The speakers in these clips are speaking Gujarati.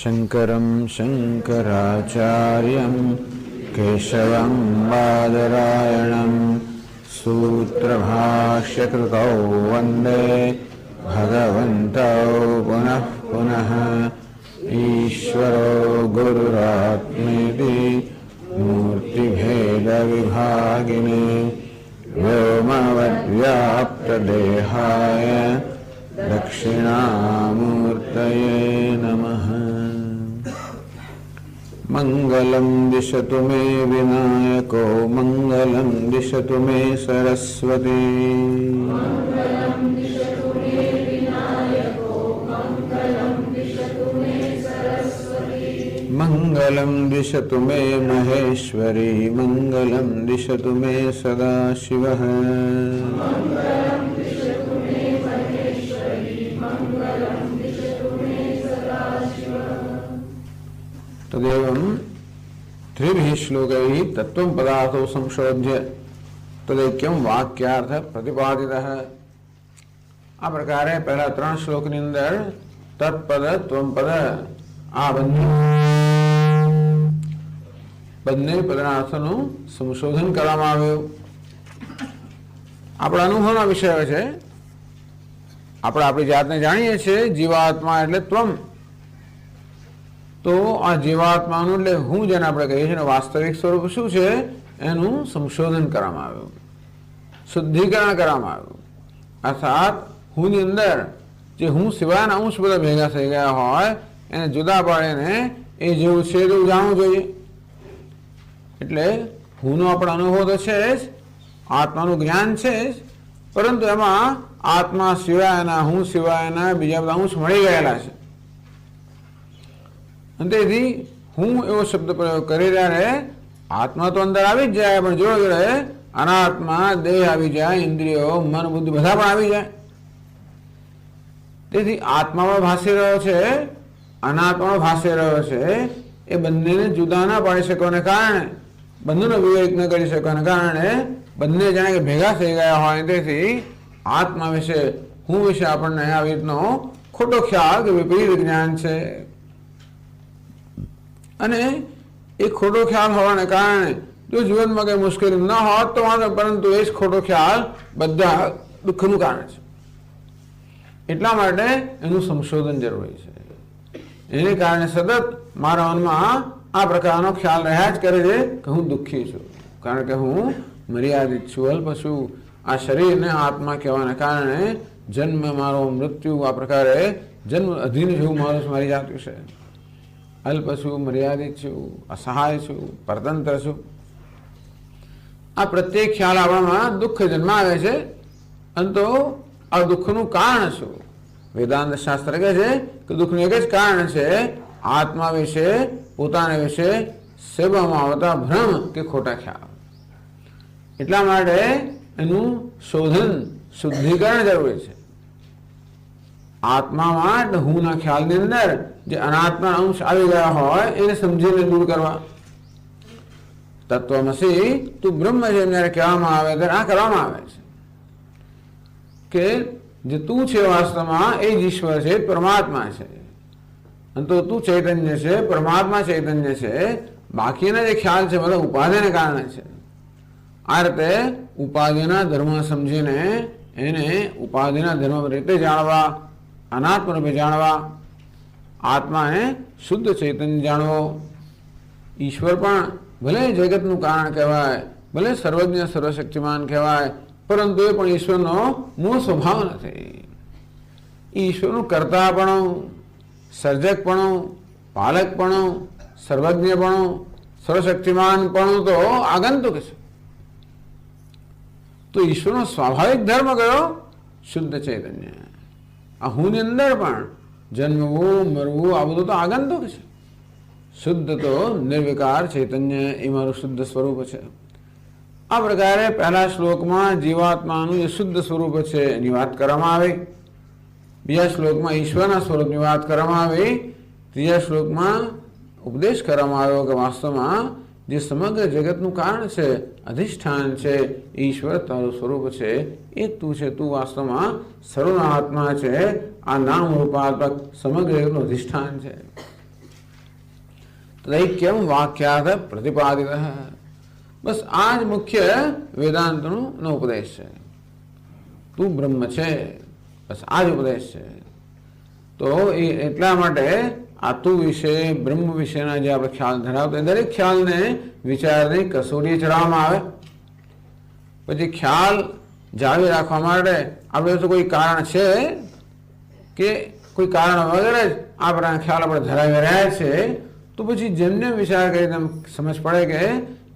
शंकरं शंकराचार्यं केशवं बादरायणं सूत्रभाष्यकृतौ वन्दे भगवन्तौ पुनः पुनः। ईश्वरो गुरुरात्मेति मूर्तिभेदविभागिने व्योमवद्व्याप्तदेहाय दक्षिणामूर्तये नमः। मंगलं दिशतु मे विनायको मंगलं दिशतु मे सरस्वती। मंगलं दिशतु मे महेश्वरी मंगलं दिशतु मे सदाशिवः। तदेवं त्रिभिः श्लोकैः तत्त्वं पदार्थो संशोध्य तदैक्यं वाक्यार्थ प्रतिपादितः। आ प्रकारे पहला 3 श्लोकની અંદર તત્પદ ત્વમપદ આ બંને પદાર્થોનું સંશોધન કરવામાં આવ્યું. આપણા અનુભવના વિષય છે. આપણે આપણી જાતને જાણીએ છીએ જીવાત્મા એટલે ત્વમ. તો આ જીવાત્માનું એટલે હું જેને આપણે કહીએ છીએ વાસ્તવિક સ્વરૂપ શું છે એનું સંશોધન કરવામાં આવ્યું, શુદ્ધિકરણ કરવામાં આવ્યું. અર્થાત હુંની અંદર જે હું સિવાયના અંશ બધા ભેગા થઈ ગયા હોય એને જુદા પાડીને એ જેવું છે તેવું જાણવું જોઈએ. એટલે હુંનો આપણો અનુભવ તો છે જ, આત્માનું જ્ઞાન છે જ, પરંતુ એમાં આત્મા સિવાયના હું સિવાયના બીજા બધા અંશ મળી ગયેલા છે. તેથી હું એવો શબ્દ પ્રયોગ કરી ત્યારે આત્મા તો અંદર આવી જ જાય, પણ જોડે જોડે અનાત્મા દેહ આવી જાય, ઇન્દ્રિયો મન બુદ્ધિ બધા પણ આવી જાય. તેથી આત્મામાં ભાસી રહ્યો છે, અનાત્મામાં ભાસી રહ્યો છે, એ બંનેને જુદા ના પાડી શકવાને કારણે, બંનેનો વિવેક ન કરી શકવાને કારણે બંને જાણે કે ભેગા થઈ ગયા હોય. તેથી આત્મા વિશે હું વિશે આપણને આવી રીતનો ખોટો ખ્યાલ કે વિપરીત જ્ઞાન છે. અને એ ખોટો ખ્યાલ હોવાને કારણે જો જીવનમાં કઈ મુશ્કેલી ન હોત તો વાંધો, પરંતુ એ જ ખોટો ખ્યાલ બધા દુઃખનું કારણ છે. એટલા માટે એનું સંશોધન જરૂરી છે. એને કારણે સતત મારા મનમાં આ પ્રકારનો ખ્યાલ રહ્યા જ કરે છે કે હું દુઃખી છું, કારણ કે હું મર્યાદિત છું, અલ્પ છું. આ શરીરને આત્મા કહેવાને કારણે જન્મ મારો, મૃત્યુ આ પ્રકારે જન્મ અધીન જેવું મારી જાતું છે. અલ્પ છું, મર્યાદિત છું, અસહાય છું, પરતંત્ર છું. આ પ્રત્યેક ખ્યાલ આપણામાં દુઃખ જન્માવે છે. અને તો આ દુઃખનું કારણ શું? વેદાંત શાસ્ત્ર કહે છે કે દુઃખનું એક જ કારણ છે આત્મા વિશે, પોતાના વિશે સેવામાં આવતા ભ્રમ કે ખોટા ખ્યાલ. એટલા માટે એનું શોધન, શુદ્ધિકરણ જરૂરી છે. આત્મામાં હુંના ખ્યાલની અંદર જે અનાત્મા અંશ આવી ગયા હોય એને સમજીને દૂર કરવા. તત્વમસી તું બ્રહ્મ છે જયારે કહેવામાં આવે ત્યારે આ કરવામાં આવે છે કે જે તું છે વાસ્તવમાં એ જ ઈશ્વર છે, પરમાત્મા છે. અને તો તું ચૈતન્ય છે, પરમાત્મા ચૈતન્ય છે. બાકીના જે ખ્યાલ છે બધા ઉપાધિને કારણે છે. આ રીતે ઉપાધિના ધર્મ સમજીને એને ઉપાધિના ધર્મ રીતે જાણવા, અનાત્મ રૂપે જાણવા, આત્માને શુદ્ધ ચૈતન્ય જાણવો. ઈશ્વર પણ ભલે જગતનું કારણ કહેવાય, ભલે સર્વજ્ઞ સર્વશક્તિમાન કહેવાય, પરંતુ એ પણ ઈશ્વરનો મૂળ સ્વભાવ નથી. ઈશ્વરનું કર્તાપણું, સર્જકપણું, પાલકપણું, સર્વજ્ઞપણું, સર્વશક્તિમાનપણું તો આગંતુક છે. તો ઈશ્વરનો સ્વાભાવિક ધર્મ કયો? શુદ્ધ ચૈતન્ય. આ હુંની અંદર પણ જન્મવું, મરવું આ બધું તો આગંતુક છે. શુદ્ધ તો નિર્વિકાર ચૈતન્ય એ મારું શુદ્ધ સ્વરૂપ છે. આ પ્રકારે પહેલા શ્લોકમાં જીવાત્માનું જે શુદ્ધ સ્વરૂપ છે એની વાત કરવામાં આવી. બીજા શ્લોકમાં ઈશ્વરના સ્વરૂપની વાત કરવામાં આવી. ત્રીજા શ્લોકમાં ઉપદેશ કરવામાં આવ્યો કે વાસ્તવમાં જે સમગ્ર જગતનું કારણ છે, અધિષ્ઠાન છે, ઈશ્વર તારું સ્વરૂપ છે, એ તું છે. તું વાસ્તવમાં સર્વના આત્મા છે. આ નામ રૂપાત્મક સમગ્ર જગતનું અધિષ્ઠાન છે. તૈક્યમ વાક્યાર્થ પ્રતિપાદિત. બસ આ જ મુખ્ય વેદાંતનો ઉપદેશ છે. તું બ્રહ્મ છે, બસ આ જ ઉપદેશ છે. તો એ એટલા માટે આ તું વિશે, બ્રહ્મ વિશેના જે આપણે ખ્યાલ ધરાવતા દરેક ખ્યાલને વિચારની કસોટી ચડાવવામાં આવે. પછી ખ્યાલ જાળવી રાખવા માટે આપણે તો કોઈ કારણ છે કે કોઈ કારણ વગેરે જ આ પ્રકારના ખ્યાલ આપણે ધરાવી રહ્યા છે, તો પછી જેમ જેમ વિચાર કરીને સમજ પડે કે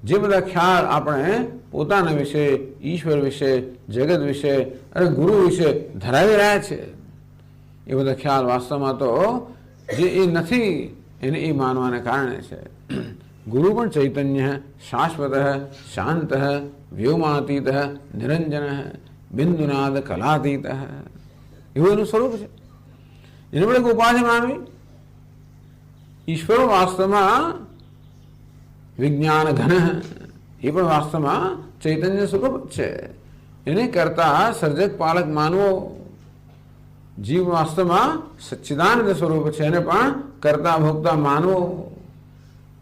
જે બધા ખ્યાલ આપણે પોતાના વિશે, ઈશ્વર વિશે, જગત વિશે અને ગુરુ વિશે ધરાવી રહ્યા છે, એ બધા ખ્યાલ વાસ્તવમાં તો જે એ નથી એને એ માનવાને કારણે છે. ગુરુ પણ ચૈતન્ય શાશ્વત શાંત વ્યોમાતીત નિરંજન બિંદુનાદ કલાતીત એવું એનું સ્વરૂપ છે. એને પણ એક ઉપાધિ માનવી. ઈશ્વર વાસ્તવમાં વિજ્ઞાન ઘન, એ પણ વાસ્તવમાં ચૈતન્ય સ્વરૂપ છે. એને કરતા સર્જક પાલક માનવો. જીવ વાસ્તવમાં સચ્ચિદાનંદ સ્વરૂપ છે, એને પણ કરતા ભોગતા માનવો.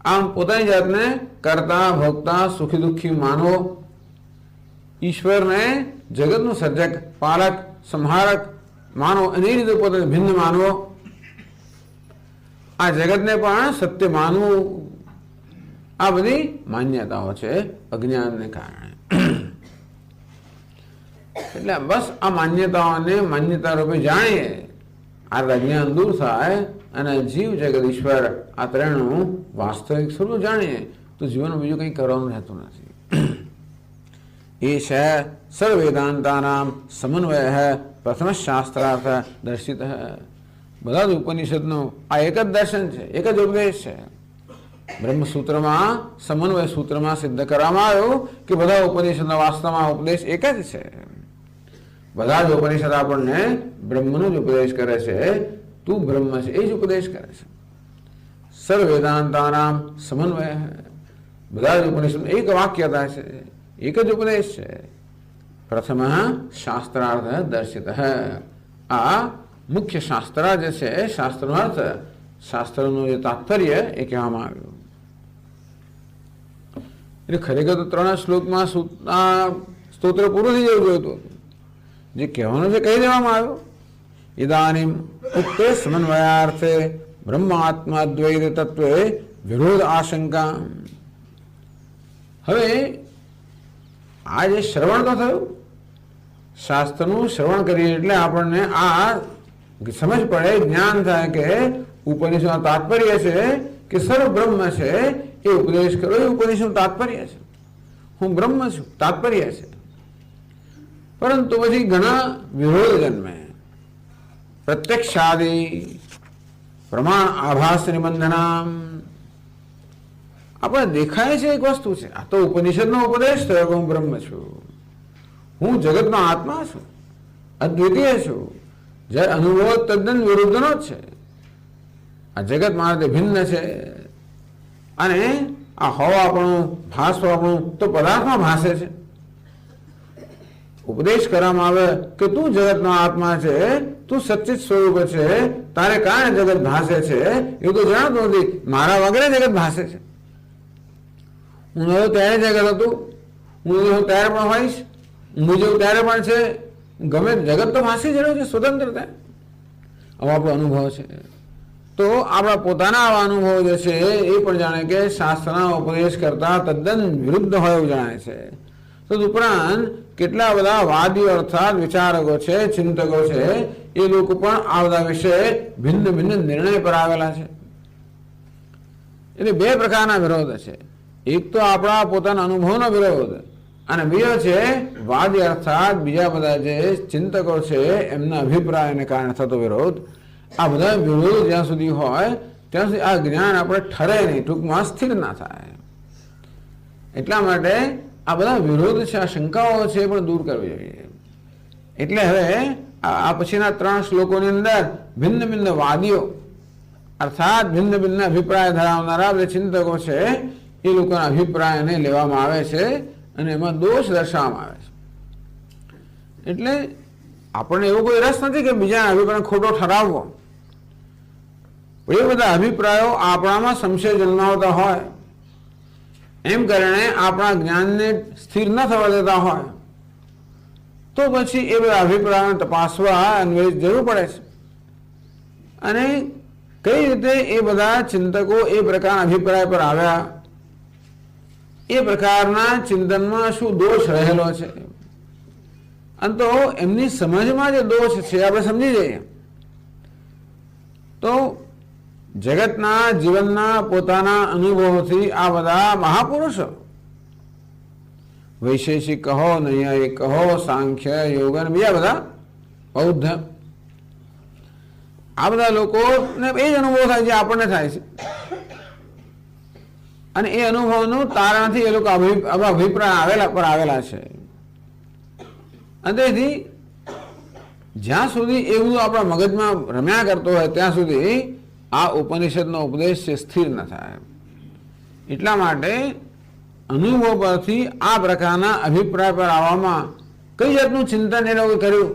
આમ પોતાની જાતને કરતા ભોગતા સુખી દુઃખી માનવો. ઈશ્વરને જગતનું સર્જક પાલક સંહારક માનો અને એ રીતે પોતાને ભિન્ન માનવો. આ જગતને પણ સત્ય માનવું. આ બધી માન્યતાઓ છે અજ્ઞાનને કારણે. એટલે બસ આ માન્યતાઓને માન્યતા રૂપે જાણીએ, આ અજ્ઞાન દૂર થાય અને જીવ જગત ઈશ્વર આ ત્રણનું વાસ્તવિક સ્વરૂપ જાણીએ તો જીવનમાં બીજું કંઈ કરવાનું રહેતું નથી. એ છે સર્વવેદાંતાનામ સમન્વય પ્રથમ શાસ્ત્રાર્થ દર્શિત. બધા જ ઉપનિષદનું આ એક જ દર્શન છે, એક જ ઉપદેશ છે. બ્રહ્મસૂત્રમાં સમન્વય સૂત્રમાં સિદ્ધ કરવામાં આવ્યું કે બધા ઉપનિષદના વાસ્તવમાં ઉપદેશ એક જ છે. બધા જ ઉપનિષદ આપણને બ્રહ્મનો જ ઉપદેશ કરે છે. તું બ્રહ્મ છે એ જ ઉપદેશ કરે છે. સર્વવેદાંતાનામ સમન્વય, બધા જ ઉપનિષદ એક વાક્યતા છે, એક જ ઉપદેશ છે. પ્રથમ શાસ્ત્રાર્થ દર્શિત. આ મુખ્ય શાસ્ત્ર જે છે, શાસ્ત્રનો અર્થ, શાસ્ત્રનું જે તાત્પર્ય એ કહેવામાં આવ્યું. એટલે ખરેખર તો 3 શ્લોકમાં સ્તોત્ર પૂરું થઈ જવું જોઈતું હતું. જે કહેવાનું છે કહી દેવામાં આવ્યું. ઇદાનીમ ઉક્તે સમન્વયાર્થે બ્રહ્માત્મા દ્વૈત તત્વે વિરોધ આશંકા. હવે આ જે શ્રવણ તો થયું, શાસ્ત્રનું શ્રવણ કરીએ એટલે આપણને આ સમજ પડે, જ્ઞાન થાય કે ઉપનિષદનું તાત્પર્ય છે કે સર્વ બ્રહ્મ છે એ ઉપદેશ કરો. એ ઉપનિષદનું તાત્પર્ય છે. હું બ્રહ્મ છું, તાત્પર્ય છે. પરંતુ પછી ઘણા વિરોધ જન્મે. પ્રત્યક્ષાદી પ્રમાણ આભાસ નિબંધના. આપણે દેખાય છે એક વસ્તુ છે, આ તો ઉપનિષદનો ઉપદેશ થયો કે હું બ્રહ્મ છું, હું જગતનો આત્મા છું, અદ્વિતીય છું. જ્યારે અનુભવ તદ્દન વિરુદ્ધનો જ છે. આ જગત મારાથી ભિન્ન છે અને આ હોવાપણું ભાસવાપણું તો પદાર્થમાં ભાસે છે. ઉપદેશ કરવામાં આવે કે તું જગતનો આત્મા છે, તું સચ્ચિત સ્વરૂપ છે, તારે કારણે જગત ભાસે છે. એવું તો જાણતું નથી, મારા વગેરે જગત ભાસે છે. હું નહોતો ત્યારે જગત હતું, હું જેવું ત્યારે પણ હોઈશ, હું જેવું ત્યારે પણ છે. ગમે જગત તો ભાસી જ રહ્યું છે સ્વતંત્રતા. આવો આપણો અનુભવ છે. તો આપણા પોતાના આવા અનુભવ જે છે એ પણ જાણે કે શાસ્ત્રના ઉપદેશ કરતા તદ્દન વિરુદ્ધ હોય એવું જાણે છે. તદુપરાંત કેટલા બધા વાદીઓ અર્થાત વિચારકો છે, ચિંતકો છે, એ લોકો પણ આ બધા વિશે ભિન્ન ભિન્ન નિર્ણય પર આવેલા છે. એટલે 2 પ્રકારના વિરોધ છે. એક તો આપણા પોતાના અનુભવનો વિરોધ અને બીજો છે વાદી અર્થાત બીજા બધા જે ચિંતકો છે એમના અભિપ્રાયને કારણે થતો વિરોધ. આ બધા વિરોધ જ્યાં સુધી હોય ત્યાં સુધી આ જ્ઞાન આપણે ઠરે નહીં, ટૂંકમાં સ્થિર ના થાય. એટલા માટે આ બધા વિરોધ છે, આ શંકાઓ છે એ પણ દૂર કરવી જોઈએ. એટલે હવે આ પછીના 3 શ્લોકોની અંદર ભિન્ન ભિન્ન વાદીઓ અર્થાત ભિન્ન ભિન્ન અભિપ્રાય ધરાવનારા જે ચિંતકો છે એ લોકોના અભિપ્રાયને લેવામાં આવે છે અને એમાં દોષ દર્શાવવામાં આવે છે. એટલે આપણને એવો કોઈ રસ નથી કે બીજાના અભિપ્રાય ખોટો ઠરાવવો. એ બધા અભિપ્રાયો આપણામાં સંશય જન્માવતા હોય, એમ કરીને આપણા જ્ઞાનને સ્થિર ન થવા દેતા હોય, તો પછી એ બધા અભિપ્રાયોને તપાસવા અન્વય જરૂર પડે છે. અને કઈ રીતે એ બધા ચિંતકો એ પ્રકારના અભિપ્રાય પર આવ્યા, એ પ્રકારના ચિંતનમાં શું દોષ રહેલો છે, અને તો એમની સમજમાં જે દોષ છે આપણે સમજી જઈએ તો જગતના જીવનના પોતાના અનુભવોથી આ બધા મહાપુરુષો, વૈશેષિક કહો, નૈયાયિક કહો, સાંખ્ય, યોગ અને બીજા બધા બૌદ્ધ, આ બધા લોકોને એ જ અનુભવ થાય જે આપણને થાય છે. અને એ અનુભવનું તારણથી એ લોકો અભિપ્રાય આવેલા છે. અને તેથી જ્યાં સુધી એ બધું આપણા મગજમાં રમ્યા કરતો હોય ત્યાં સુધી આ ઉપનિષદનો ઉપદેશ છે સ્થિર ન થાય. એટલા માટે અનુભવ પરથી આ પ્રકારના અભિપ્રાય પર આવવામાં કઈ જાતનું ચિંતન એ લોકોએ કર્યું,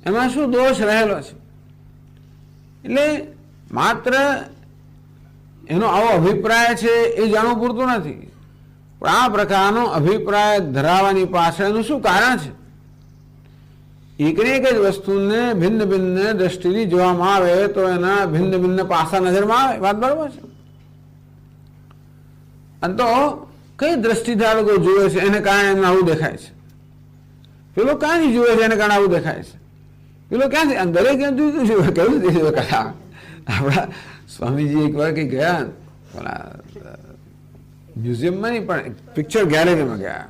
એમાં શું દોષ રહેલો છે. એટલે માત્ર એનો આવો અભિપ્રાય છે એ જાણવું પૂરતું નથી, પણ આ પ્રકારનો અભિપ્રાય ધરાવવાની પાછળનું શું કારણ છે. એકને એક જ વસ્તુને ભિન્ન ભિન્ન દ્રષ્ટિથી જોવામાં આવે તો એના ભિન્ન ભિન્ન પાસા નજરમાં આવે. વાત બરાબર છે. અને તો કઈ દ્રષ્ટિથી આ લોકો જુએ છે એને કારણે એમને આવું દેખાય છે, પેલો ક્યાંથી જુએ છે એને કારણે આવું દેખાય છે, પેલો ક્યાંથી, દરેક જુદું જુએ. કેવું કથા આપણા સ્વામીજી એકવાર કઈ ગયા મ્યુઝિયમમાં નહીં પણ પિક્ચર ગેલેરીમાં ગયા,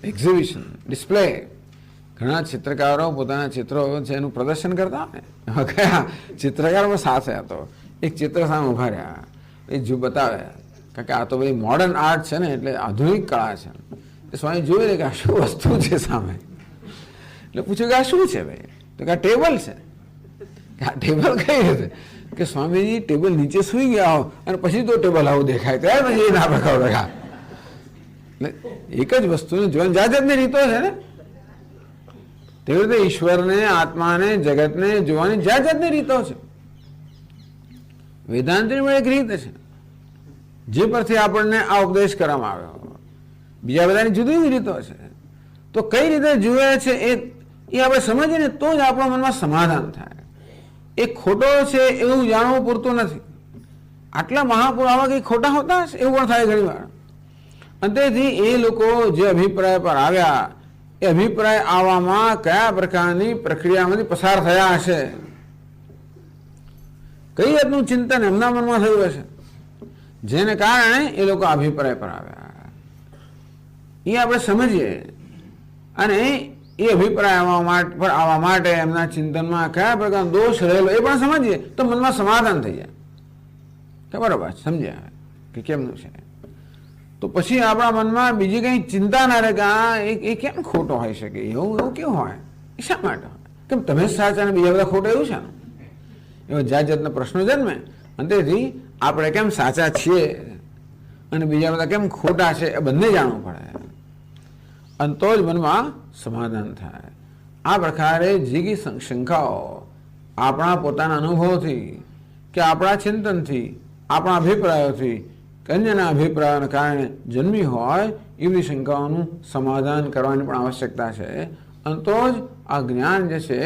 એક્ઝિબિશન ડિસ્પ્લે, ઘણા ચિત્રકારો પોતાના ચિત્રો છે એનું પ્રદર્શન કરતા ને, એમાં ગયા ચિત્રકારમાં સાથે હતો, એક ચિત્ર સામે ઉભા રહ્યા, એ જો બતાવે કારણ કે આ તો બધી મોડર્ન આર્ટ છે ને એટલે આધુનિક કળા છે. એ સ્વામી જોઈ લે કે આ શું વસ્તુ છે સામે, એટલે પૂછ્યું કે આ શું છે ભાઈ, તો કે આ ટેબલ છે. આ ટેબલ કઈ રીતે કે સ્વામીજી ટેબલ નીચે સુઈ ગયા હો અને પછી તો ટેબલ આવું દેખાય, ત્યારે પછી એ ના પ્રકાર દેખા. એટલે એક જ વસ્તુને જોવાની જાત જાતની રીતો છે ને, તેવી રીતે ઈશ્વરને, આત્માને, જગતને જોવાની જાત જાતની રીતો છે. વેદાંતની એક રીત છે જે પરથી આપણને આ ઉપદેશ કરવામાં આવ્યો, બીજા બધાની જુદી જુદી રીતો છે. તો કઈ રીતે જુએ છે એ આપણે સમજીએ ને તો જ આપણા મનમાં સમાધાન થાય. એ ખોટો છે એવું જાણવું પૂરતું નથી, આટલા મહાપુરાવા કંઈ ખોટા હોતા હશે એવું પણ થાય ઘણી વાર. અને તેથી એ લોકો જે અભિપ્રાય પર આવ્યા એ અભિપ્રાય આવવામાં કયા પ્રકારની પ્રક્રિયામાંથી પસાર થયા હશે, કઈ જાતનું ચિંતન એમના મનમાં થયું હશે જેને કારણે એ લોકો અભિપ્રાય પર આવ્યા, એ આપણે સમજીએ. અને એ અભિપ્રાય આવવા માટે એમના ચિંતનમાં કયા પ્રકારનો દોષ રહેલો એ પણ સમજીએ તો મનમાં સમાધાન થઈ જાય કે બરોબર સમજ્યા કે કેમનું છે. તો પછી આપણા મનમાં બીજી કંઈ ચિંતા ના રહે કે આ એ કેમ ખોટો હોઈ શકે, એવું કેવું હોય, એ શા માટે હોય, કેમ તમે સાચા અને બીજા બધા ખોટા, એવું છે ને, એવા જાત જાતના પ્રશ્નો જન્મે. અને તેથી આપણે કેમ સાચા છીએ અને બીજા બધા કેમ ખોટા છે એ બંને જાણવું પડે, અને તો જ મનમાં સમાધાન થાય. આ પ્રકારે જીગી શંકાઓ આપણા પોતાના અનુભવથી કે આપણા ચિંતનથી, આપણા અભિપ્રાયોથી, અન્યના અભિપ્રાયોને કારણે જન્મી હોય એવી શંકાઓનું સમાધાન કરવાની પણ આવશ્યકતા છે. અને તો જ આ જ્ઞાન જે છે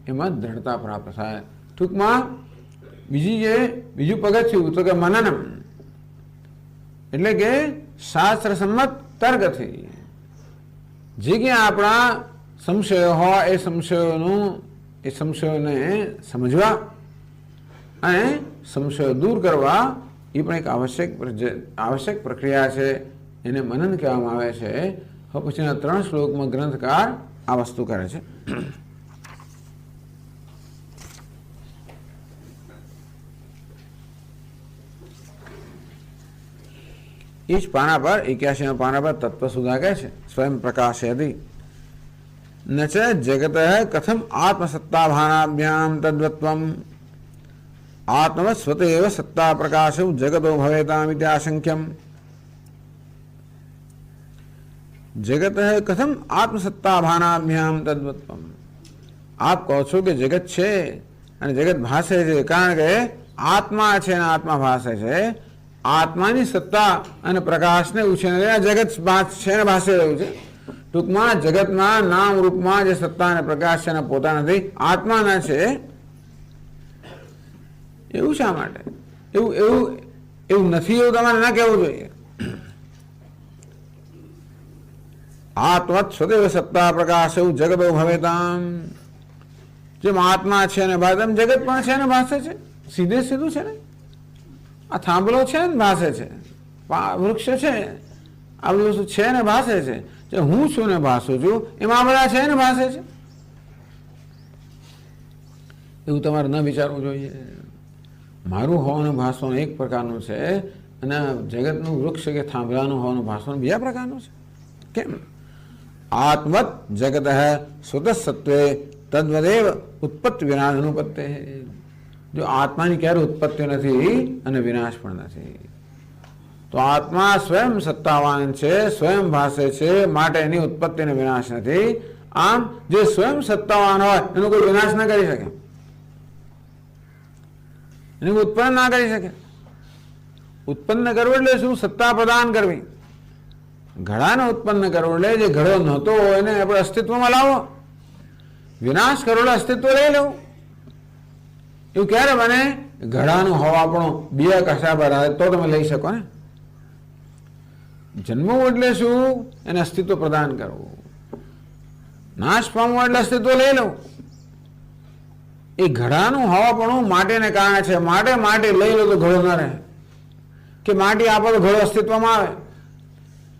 એમાં દ્રઢતા પ્રાપ્ત થાય. ટૂંકમાં બીજું પગથિયું તો કે મનનમ, એટલે કે શાસ્ત્ર સંમત તર્કથી જે ક્યાં આપણા સંશયો હોય એ સંશયોને સમજવા અને સંશયો દૂર કરવા એ પણ એક આવશ્યક પ્રક્રિયા છે, એને મનન કહેવામાં આવે છે. હવે પછીના 3 શ્લોકમાં ગ્રંથકાર આ વસ્તુ કરે છે. એ જ પાના પર 81 પાના પર તત્વસુધા કહે છે, સ્વયં પ્રકાશયતિ ન ચ જગત કથમ આત્મસત્તાભાનાભ્યામ તદ્વત્વમ આત્મવત સ્વતેવ સત્તા પ્રકાશવ જગતો ભવેતામ ઇતિ આશંક્યમ. જગત કથમ આત્મસત્તાભાનાભ્યામ તદ્વત્વમ, આપ કહો છો કે જગત છે અને જગત ભાસે છે, કારણ કે આત્મા છે અને આત્મા ભાસે છે. આત્માની સત્તા અને પ્રકાશને ઉછેરીને આ જગત છે ને ભાસે રહ્યું છે. ટૂંકમાં જગતના નામ રૂપમાં જે સત્તા અને પ્રકાશ છે એના પોતા નથી, આત્માના છે. એવું શા માટે? એવું એવું એવું નથી એવું તમારે ના કહેવું જોઈએ. આત્મત સદૈવ સત્તા પ્રકાશ એવું જગત ભવેતામ. જેમ આત્મા છે ને ભાસે, એમ જગત પણ છે ને ભાસે છે. સીધે સીધું છે ને. આ થાંભલો છે ને ભાસે છે, વૃક્ષ છે, આ બધું વસ્તુ છે ને ભાસે છે. જે હું છું ને ભાસું છું એમાં આ બધા છે ને ભાસે છે. એવું તમારે ન વિચારવું જોઈએ. મારું હોવાનું ભાષણ એક પ્રકારનું છે અને જગતનું વૃક્ષ કે થાંભલાનું હોવાનું ભાષણ બીજા પ્રકારનું છે. કેમ? આત્મત જગત સ્વતઃ સત્વે તદ્વદેવ ઉત્પત્તિ વિનાશ અનુપત્તે. જો આત્માની ક્યારે ઉત્પત્તિ નથી અને વિનાશ પણ નથી, તો આત્મા સ્વયં સત્તાવાન છે, સ્વયં ભાસે છે, માટે એની ઉત્પત્તિ અને વિનાશ નથી. આમ જે સ્વયં સત્તાવાન હોય એનો કોઈ વિનાશ ના કરી શકે, એનું ઉત્પન્ન ના કરી શકે. ઉત્પન્ન કરવું એટલે શું? સત્તા પ્રદાન કરવી. ઘડાને ઉત્પન્ન કરવું એટલે જે ઘડો નહોતો એને આપણે અસ્તિત્વમાં લાવો. વિનાશ કરવો એટલે અસ્તિત્વ લઈ લેવું. એવું ક્યારે બને? ઘડાનું હવાપણું બીજા કશા પર આવે તો તમે લઈ શકો ને. જન્મવું એટલે શું? એને અસ્તિત્વ પ્રદાન કરવું. નાશ પામવું એટલે અસ્તિત્વ લઈ લેવું. એ ઘડાનું હવાપણું માટીને કારણે છે, માટે લઈ લો તો ઘડો ના રહે, કે માટી આપો તો ઘડો અસ્તિત્વમાં આવે.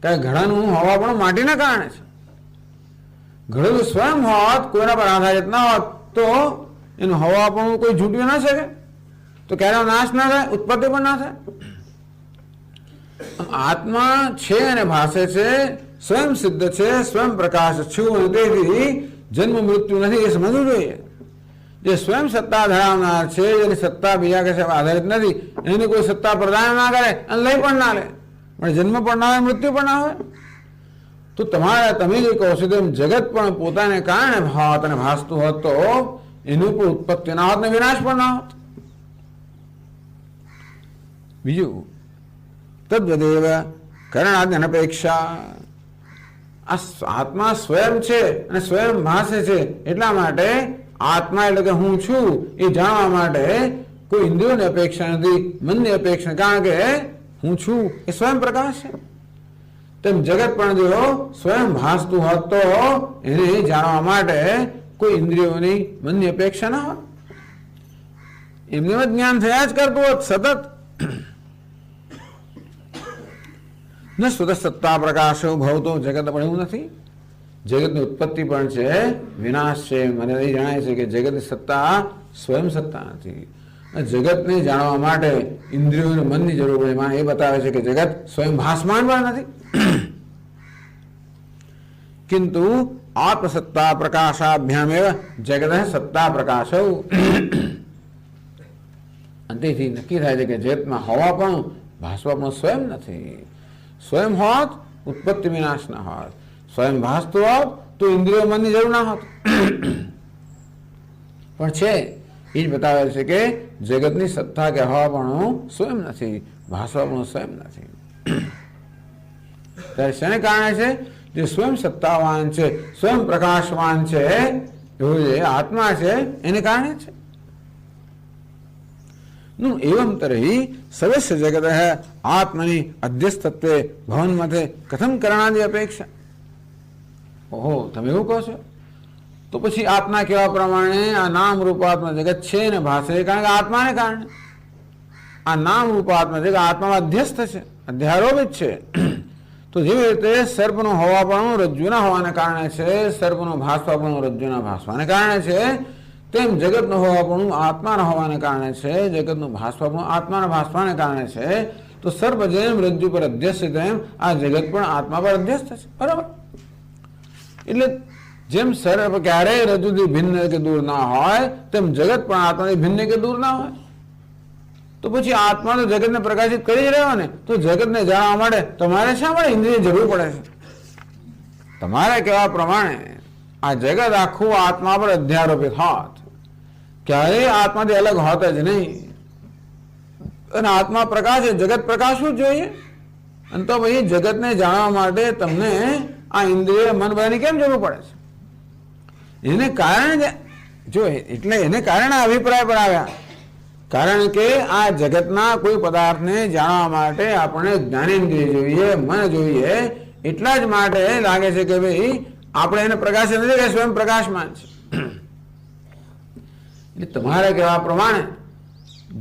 કારણ ઘડાનું હવાપણું માટીના કારણે છે. ઘડો સ્વયં હોત, કોઈના પર આધારિત ના હોત તો એનું હવાપણું કોઈ જૂટવી ના શકે, તો ક્યારે નાશ ના થાય, ઉત્પત્તિ પણ ના થાય. આત્મા છે અને ભાસે છે, સ્વયં સિદ્ધ છે, સ્વયં પ્રકાશ છું, અને તેથી જન્મ મૃત્યુ નથી એ સમજવું જોઈએ. જે સ્વયં સત્તા ધરાવનાર છે, જેની સત્તા બીજા કશા આધારિત નથી, એની કોઈ સત્તા પ્રદાન ના કરે અને લઈ પણ ના લે, પણ જન્મ પણ ના હોય, મૃત્યુ પણ ના હોય. તો તમે જે કહો છો તેમ જગત પણ પોતાને કારણે ભાત અને ભાસતું હોત તો એનું પણ ઉત્પત્તિ ના હોત ને વિનાશ પણ ના હોત. બીજું, તદ્વદેવ કરણાદિ અનપેક્ષા. આ આત્મા સ્વયં છે અને સ્વયં ભાસે છે, એટલા માટે આત્મા એટલે કે હું છું એ જાણવા માટે કોઈ ઇન્દ્રિયોની અપેક્ષા નથી, મનની અપેક્ષા, કારણ કે હું છું એ સ્વયં પ્રકાશ છે. તેમ જગત પણ જો સ્વયં ભાસતું હોત તો એને જાણવા માટે કોઈ ઇન્દ્રિયોની મનની અપેક્ષા ના હોત. એમને જ્ઞાન થયા જ કરતું હોત સતત. ન સ્વતઃ સત્તા પ્રકાશો ભવતો. જગત પણ એવું નથી. જગતની ઉત્પત્તિ પણ છે, વિનાશ છે. મને એ જણાય છે કે જગતની સત્તા સ્વયં સત્તા નથી. જગતને જાણવા માટે ઇન્દ્રિયો અને મનની જરૂર પડે. એમાં એ બતાવે છે કે જગત સ્વયં ભાસમાન પણ નથી. કિંતુ આત્મસત્તા પ્રકાશાભ્યામ જગત સત્તા પ્રકાશો. અંતેથી નક્કી થાય છે કે જગતમાં હોવા પણ ભાસવા પણ સ્વયં નથી. સ્વયં હોત ઉત્પત્તિ વિનાશ ના હોત, સ્વયં ભાસતું હોત તો ઇન્દ્રિયો મનની જરૂર ના હોત. પણ છે એ જ બતાવે છે કે જગતની સત્તા કે હવાપણું સ્વયં નથી, ભાસવાપણું સ્વયં નથી. ત્યારે શેને કારણે છે? જે સ્વયં સત્તાવાન છે, સ્વયં પ્રકાશવાન છે, એવું જે આત્મા છે એને કારણે છે. એવં તર્हि સર્વસ્ય જગત આત્મની અધ્યસ્થત્વે ભવન મધ્ય કથમ કરણાદિ અપેક્ષા. ઓહો, તમે એવું કહો છો તો પછી આત્મા કેવા પ્રમાણે આ નામ રૂપાત્મા જગત છે ને ભાષે, કારણ કે આત્માને કારણે. આ નામ રૂપાત્મા જગત આત્મામાં અધ્યસ્થ છે, અધ્યારોપિત છે. તો જેવી રીતે સર્પનું હોવાપણું રજ્જુના હોવાને કારણે છે, સર્પનું ભાસવાપણું રજ્જુના ભાસવાને કારણે છે, તેમ જગતનું હોવાપણું આત્માના હોવાને કારણે છે, જગતનું ભાસવાપણું આત્માના ભાસવાને કારણે છે. તો સર્પ જેમ રજ્જુ પર અધ્યસ્ત છે તેમ આ જગત પણ આત્મા પર અધ્યસ્ત છે. બરાબર? એટલે જેમ સર્પ ક્યારેય રજ્જુથી ભિન્ન કે દૂર ના હોય, તેમ જગત પણ આત્માથી ભિન્ન કે દૂર ના હોય. તો પછી આત્મા તો જગતને પ્રકાશિત કરી જ રહ્યો ને, તો જગતને જાણવા માટે તમારે શા માટે ઇન્દ્રિય જરૂર પડે છે? તમારે કહેવા પ્રમાણે આ જગત આખું આત્મા પર અધ્યારોપિત હોત, ક્યારેય આત્માથી અલગ હોત જ નહીં. અને આત્મા પ્રકાશ છે, જગત પ્રકાશવું જ જોઈએ. અને તો ભાઈ જગતને જાણવા માટે તમને આ ઇન્દ્રિય મન બધાની કેમ જરૂર પડે છે? એને કારણે જો એટલે એને કારણે અભિપ્રાય પર આવ્યા. કારણ કે આ જગતના કોઈ પદાર્થને જાણવા માટે આપણે જ્ઞાનેન્દ્રિય જોઈએ, મન જોઈએ. એટલા જ માટે લાગે છે કે ભાઈ આપણે એને પ્રકાશ નથી કે સ્વયં પ્રકાશમાન છે. એટલે તમારે કહેવા પ્રમાણે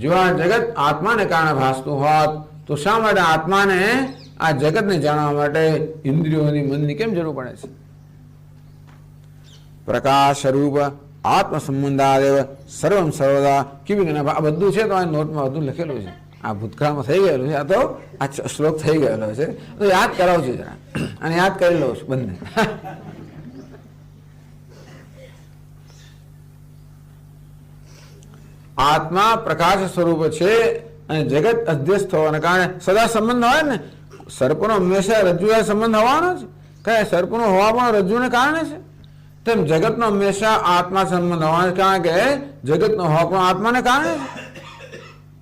જો આ જગત આત્માને કારણે ભાસતું હોત તો શા માટે આત્માને આ જગતને જાણવા માટે ઇન્દ્રિયોની મનની કેમ જરૂર પડે છે? પ્રકાશ સ્વરૂપ આત્મ સંબંધાદેવ સર્વમ સર્વદા કેવી આ બધું છે તમારી નોટમાં બધું લખેલું છે. આ ભૂતકાળમાં થઈ ગયેલું છે. આ તો આ શ્લોક થઈ ગયેલો છે તો યાદ કરાવજો જરા, અને યાદ કરી લઉં છું બંને. આત્મા પ્રકાશ સ્વરૂપ છે અને જગત અધ્યસ્ત હોવાને કારણે સદા સંબંધ હોય ને. સર્પનો હંમેશા રજ્જુ સંબંધ હોવાનો છે. કયા સર્પનો હોવા પણ રજ્જુને કારણે છે. તેમ જગતનો હંમેશા આત્મા સંબંધ હોવાનો, કારણ કે જગતનો હોવા પણ આત્માને કારણે છે.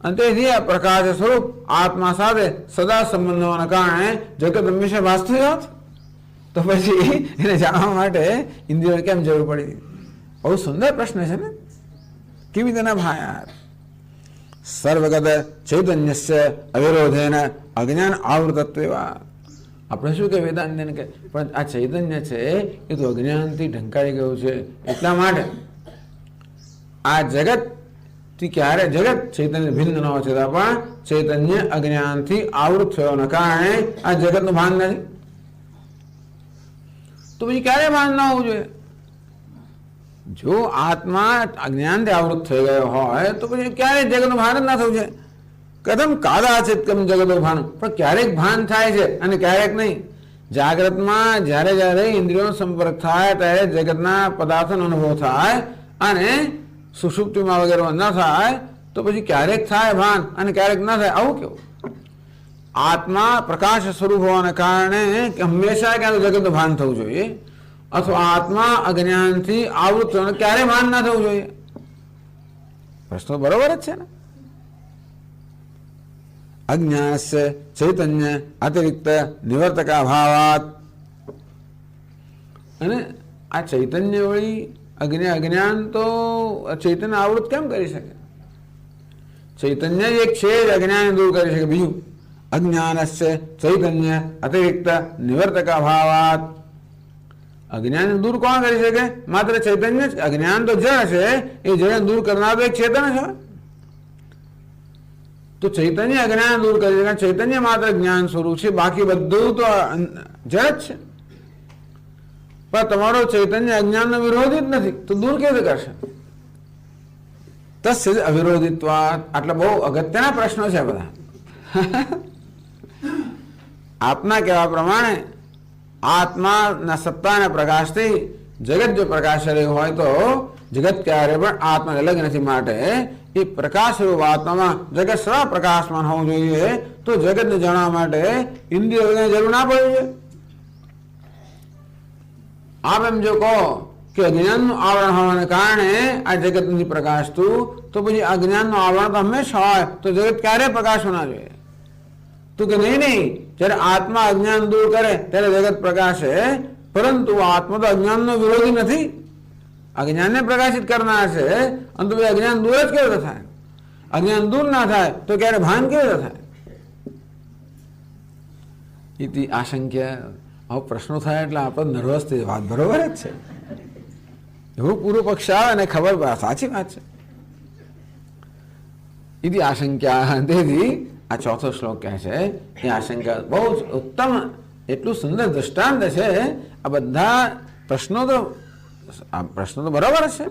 અને તેથી આ પ્રકાશ સ્વરૂપ આત્મા સાથે સદા સંબંધ હોવાના કારણે જગત હંમેશા ભાસતું હોત તો પછી એને જાણવા માટે ઇન્દ્રિયોની કેમ જરૂર પડી? બહુ સુંદર પ્રશ્ન છે ને. કેવી રીતે ભાયાર? સર્વગત ચૈતન્યસ્ય અવિરોધેન અજ્ઞાન આવૃતત્વ. આપણે શું કે વેદાંતને કે પણ આ ચૈતન્ય છે એ તો અજ્ઞાનથી ઢંકાઈ ગયું છે. એટલા માટે આ જગત ક્યારે જગત ચૈતન્ય ભિન્ન ન હોય છતાં પણ ચૈતન્ય અજ્ઞાનથી આવૃત થવાના કારણે આ જગતનું ભાન નથી. તો પછી ક્યારે ભાન ના હોવું જોઈએ? જો આત્મા અજ્ઞાનથી આવૃત થઈ ગયો હોય તો પછી ક્યારેય જગતનું ભાન જ ના થવું છે. કદમ કાદાચિત કમ જગતનું ભાન, પણ ક્યારેક ભાન થાય છે અને ક્યારેક નહીં. જાગ્રતમાં જ્યારે જ્યારે ઇન્દ્રિયોનો સંપર્ક થાય ત્યારે જગતના પદાર્થોનો અનુભવ થાય અને સુષુપ્તિમાં વગેરે ન થાય તો પછી ક્યારેક થાય ભાન અને ક્યારેક ના થાય. આવું કેવું? આત્મા પ્રકાશ સ્વરૂપ હોવાના કારણે હંમેશા ક્યાં જગતનું ભાન થવું જોઈએ, અથવા આત્મા અજ્ઞાનથી આવૃત થવાનું ક્યારે ભાન ના થવું જોઈએ? પ્રશ્ન બરોબર જ છે ને. અજ્ઞાનસ્ય ચૈતન્ય અતિરિક્ત નિવર્તકા ભાવાત. અને આ ચૈતન્ય વળી અજ્ઞાન તો ચૈતન્ય આવૃત કેમ કરી શકે? ચૈતન્ય એક છે જ અજ્ઞાન દૂર કરી શકે. બીજું અજ્ઞાનસ્ય ચૈતન્ય અતિરિક્ત નિવર્તકા ભાવાત. અજ્ઞાન દૂર કોણ કરી શકે? માત્ર ચૈતન્ય જ. અજ્ઞાન તો જળ છે, એ જળ દૂર કરનાર તો એક ચેતન છે. તો ચૈતન્ય અજ્ઞાન દૂર કરી શકે. ચૈતન્ય માત્ર જ્ઞાન સ્વરૂપ છે, બાકી બધું તો જળ જ છે. પણ તમારો ચૈતન્ય અજ્ઞાનનો વિરોધી જ નથી તો દૂર કેવી રીતે કરશે? તસ્ય અવિરોધિત્વાત. આટલા બહુ અગત્યના પ્રશ્નો છે બધા. આપના કહેવા પ્રમાણે આત્માના સત્તાના પ્રકાશથી જગત જો પ્રકાશ રહ્યું હોય તો જગત ક્યારે પણ આત્મા અલગ નથી. માટે એ પ્રકાશ રૂપ આત્મામાં જગત સદા પ્રકાશમાન હોવું જોઈએ. તો જગતને જાણવા માટે ઇન્દ્રિયોની જરૂર ના પડવી જોઈએ. આપ એમ જો કહો કે અજ્ઞાનનું આવરણ હોવાને કારણે આ જગત નથી પ્રકાશતું તો પછી અજ્ઞાનનું આવરણ તો હંમેશા હોય તો જગત ક્યારે પ્રકાશવું ના જોઈએ? તું કે નહીં જયારે આત્મા અજ્ઞાન દૂર કરે ત્યારે જગત પ્રકાશે, પરંતુ આત્મા તો અજ્ઞાનનો વિરોધી નથી. અજ્ઞાનને પ્રકાશિત કરનાર છે. અને તો અજ્ઞાન દૂર જ કેવી રીતે થાય? અજ્ઞાન દૂર ના થાય તો ક્યારે ભાન કેવી રીતે થાય? ઇતિ આશંક્ય. આવો પ્રશ્નો થાય એટલે આપણે નર્વસ થઈ. વાત બરોબર જ છે. એવું પૂરો પક્ષ આવે અને ખબર સાચી વાત છે. ઇતિ આશંક્યા. તેથી આ ચોથો શ્લોક કહે છે એ આશંકા બહુ જ ઉત્તમ, એટલું સુંદર દૃષ્ટાંત છે. આ બધા પ્રશ્નો તો બરાબર છે,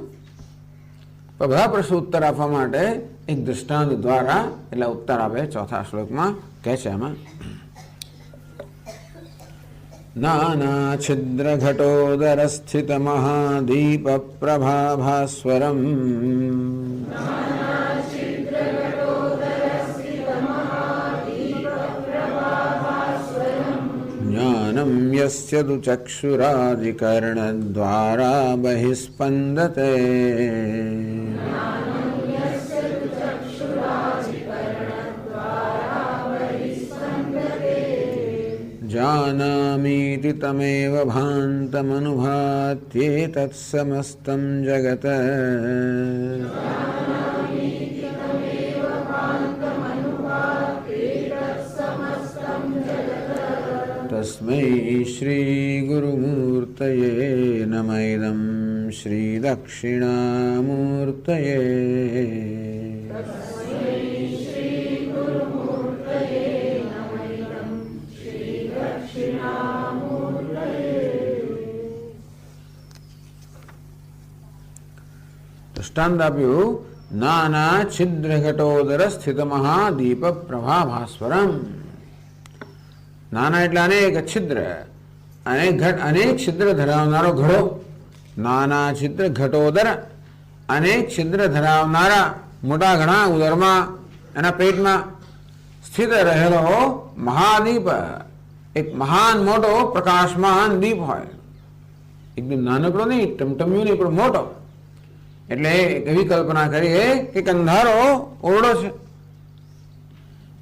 પણ બધા પ્રશ્નો ઉત્તર આપવા માટે એક દૃષ્ટાંત દ્વારા એટલે ઉત્તર આપે. ચોથા શ્લોકમાં કહે છે એમાં નાના છિદ્ર ઘટોદર સ્થિત મહાદીપ પ્રભાભાસ્વરમ જ્ઞાનમ યસ્ય તુ ચક્ષુરાદિકર્ણદ્વારા બહિસ્પંદતે. જાનામીતિ તમેવ ભાંતમનુભાત્યેતત્ સમસ્તં જગત તસ્મૈ શ્રી ગુરુમૂર્તયે નમઃ શ્રી દક્ષિણામૂર્તયે દૃષ્ટાંત આપ્યું નાના છિદ્ર ઘટોદર સ્થિત મહાદીપ પ્રભા ભાસ્વરમ. નાના એટલે અનેક છિદ્ર, અનેક છિદ્ર ધરાવનારો ઘડો. નાના છિદ્ર ઘટોદર, અનેક છિદ્ર ધરાવનારા મોટા ઘણા ઉદરમાં, એના પેટમાં સ્થિત રહેલો મહાદીપ, એક મહાન મોટો પ્રકાશમાન દીપ હોય. એકદમ નાનકડો નહીં, ટમટમ્યું નહીં, પણ મોટો. એટલે એવી કલ્પના કરીએ કે અંધારો ઓરડો છે,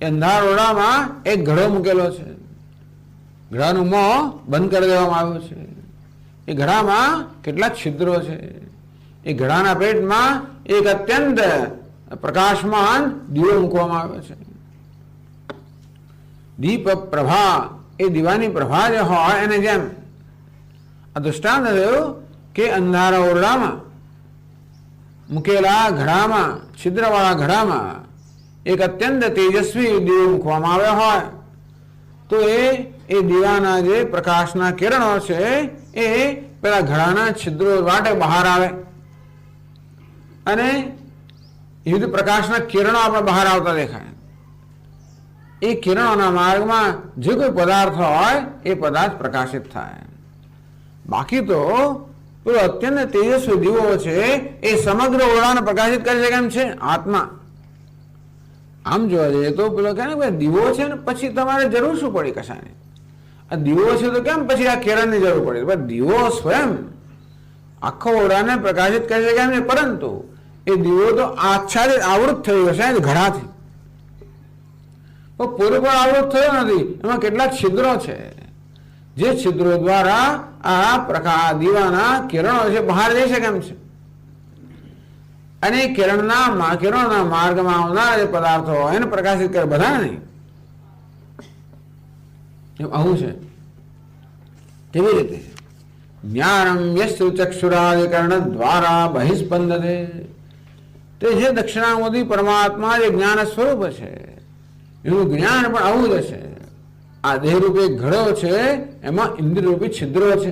એ અંધાર ઓરડામાં એક ઘડો મૂકેલો છે. ઘડાનું મોં બંધ કરી દેવામાં આવ્યું છે. એ ઘડામાં કેટલાક છિદ્રો છે. એ ઘડાના પેટમાં એક અત્યંત પ્રકાશમાન દીવો મૂકવામાં આવ્યો છે. દીપ પ્રભા, એ દીવાની પ્રભા જે હોય એને જેમ આ દૃષ્ટાંત થયું કે અંધારા ઓરડામાં મૂકેલા ઘડામાં, છિદ્રવાળા ઘડામાં એક અત્યંત તેજસ્વી દીવો મૂકવામાં આવ્યો હોય તો એ દીવાના જે પ્રકાશના કિરણો છે એ પેલા ઘડાના છિદ્રો વાટે બહાર આવે અને એ રીતે પ્રકાશના કિરણો આપણે બહાર આવતા દેખાય. એ કિરણોના માર્ગમાં જે કોઈ પદાર્થ હોય એ પદાર્થ પ્રકાશિત થાય. બાકી તો પેલો અત્યંત તેજસ્વી દીવો છે એ સમગ્ર ઓરડાને પ્રકાશિત કરી શકે એમ છે આત્મા. આમ જોવા જઈએ તો પેલો કહે ને ભાઈ દીવો છે ને પછી તમારે જરૂર શું પડી કશાની? આ દીવો છે તો કેમ પછી આ કિરણની જરૂર પડી? પણ દીવો સ્વયં આખો ઓરડાને પ્રકાશિત કરી શકે એમ છે, પરંતુ એ દીવો તો આચ્છાદિત આવૃત થયો હશે ઘડાથી, પણ પૂરેપૂરો આવૃત થયો નથી. એમાં કેટલાક છિદ્રો છે, જે છિદ્રો દ્વારા આ દીવાના કિરણો છે બહાર જઈ શકે એમ છે. અને કિરણોના માર્ગમાં આવનાર જે પદાર્થો હોય એને પ્રકાશિત કરે, બધા નહીં. આવું છે. કેવી રીતે? જ્ઞાનમ યસ્તુ ચક્ષુરાદિકરણ દ્વારા બહિસ્પંદતે. તે જે દક્ષિણામૂર્તિ પરમાત્મા જે જ્ઞાન સ્વરૂપ છે એનું જ્ઞાન પણ આવું જ હશે. આ દેહરૂપી ઘડો છે, એમાં ઇન્દ્રિયરૂપી છિદ્રો છે,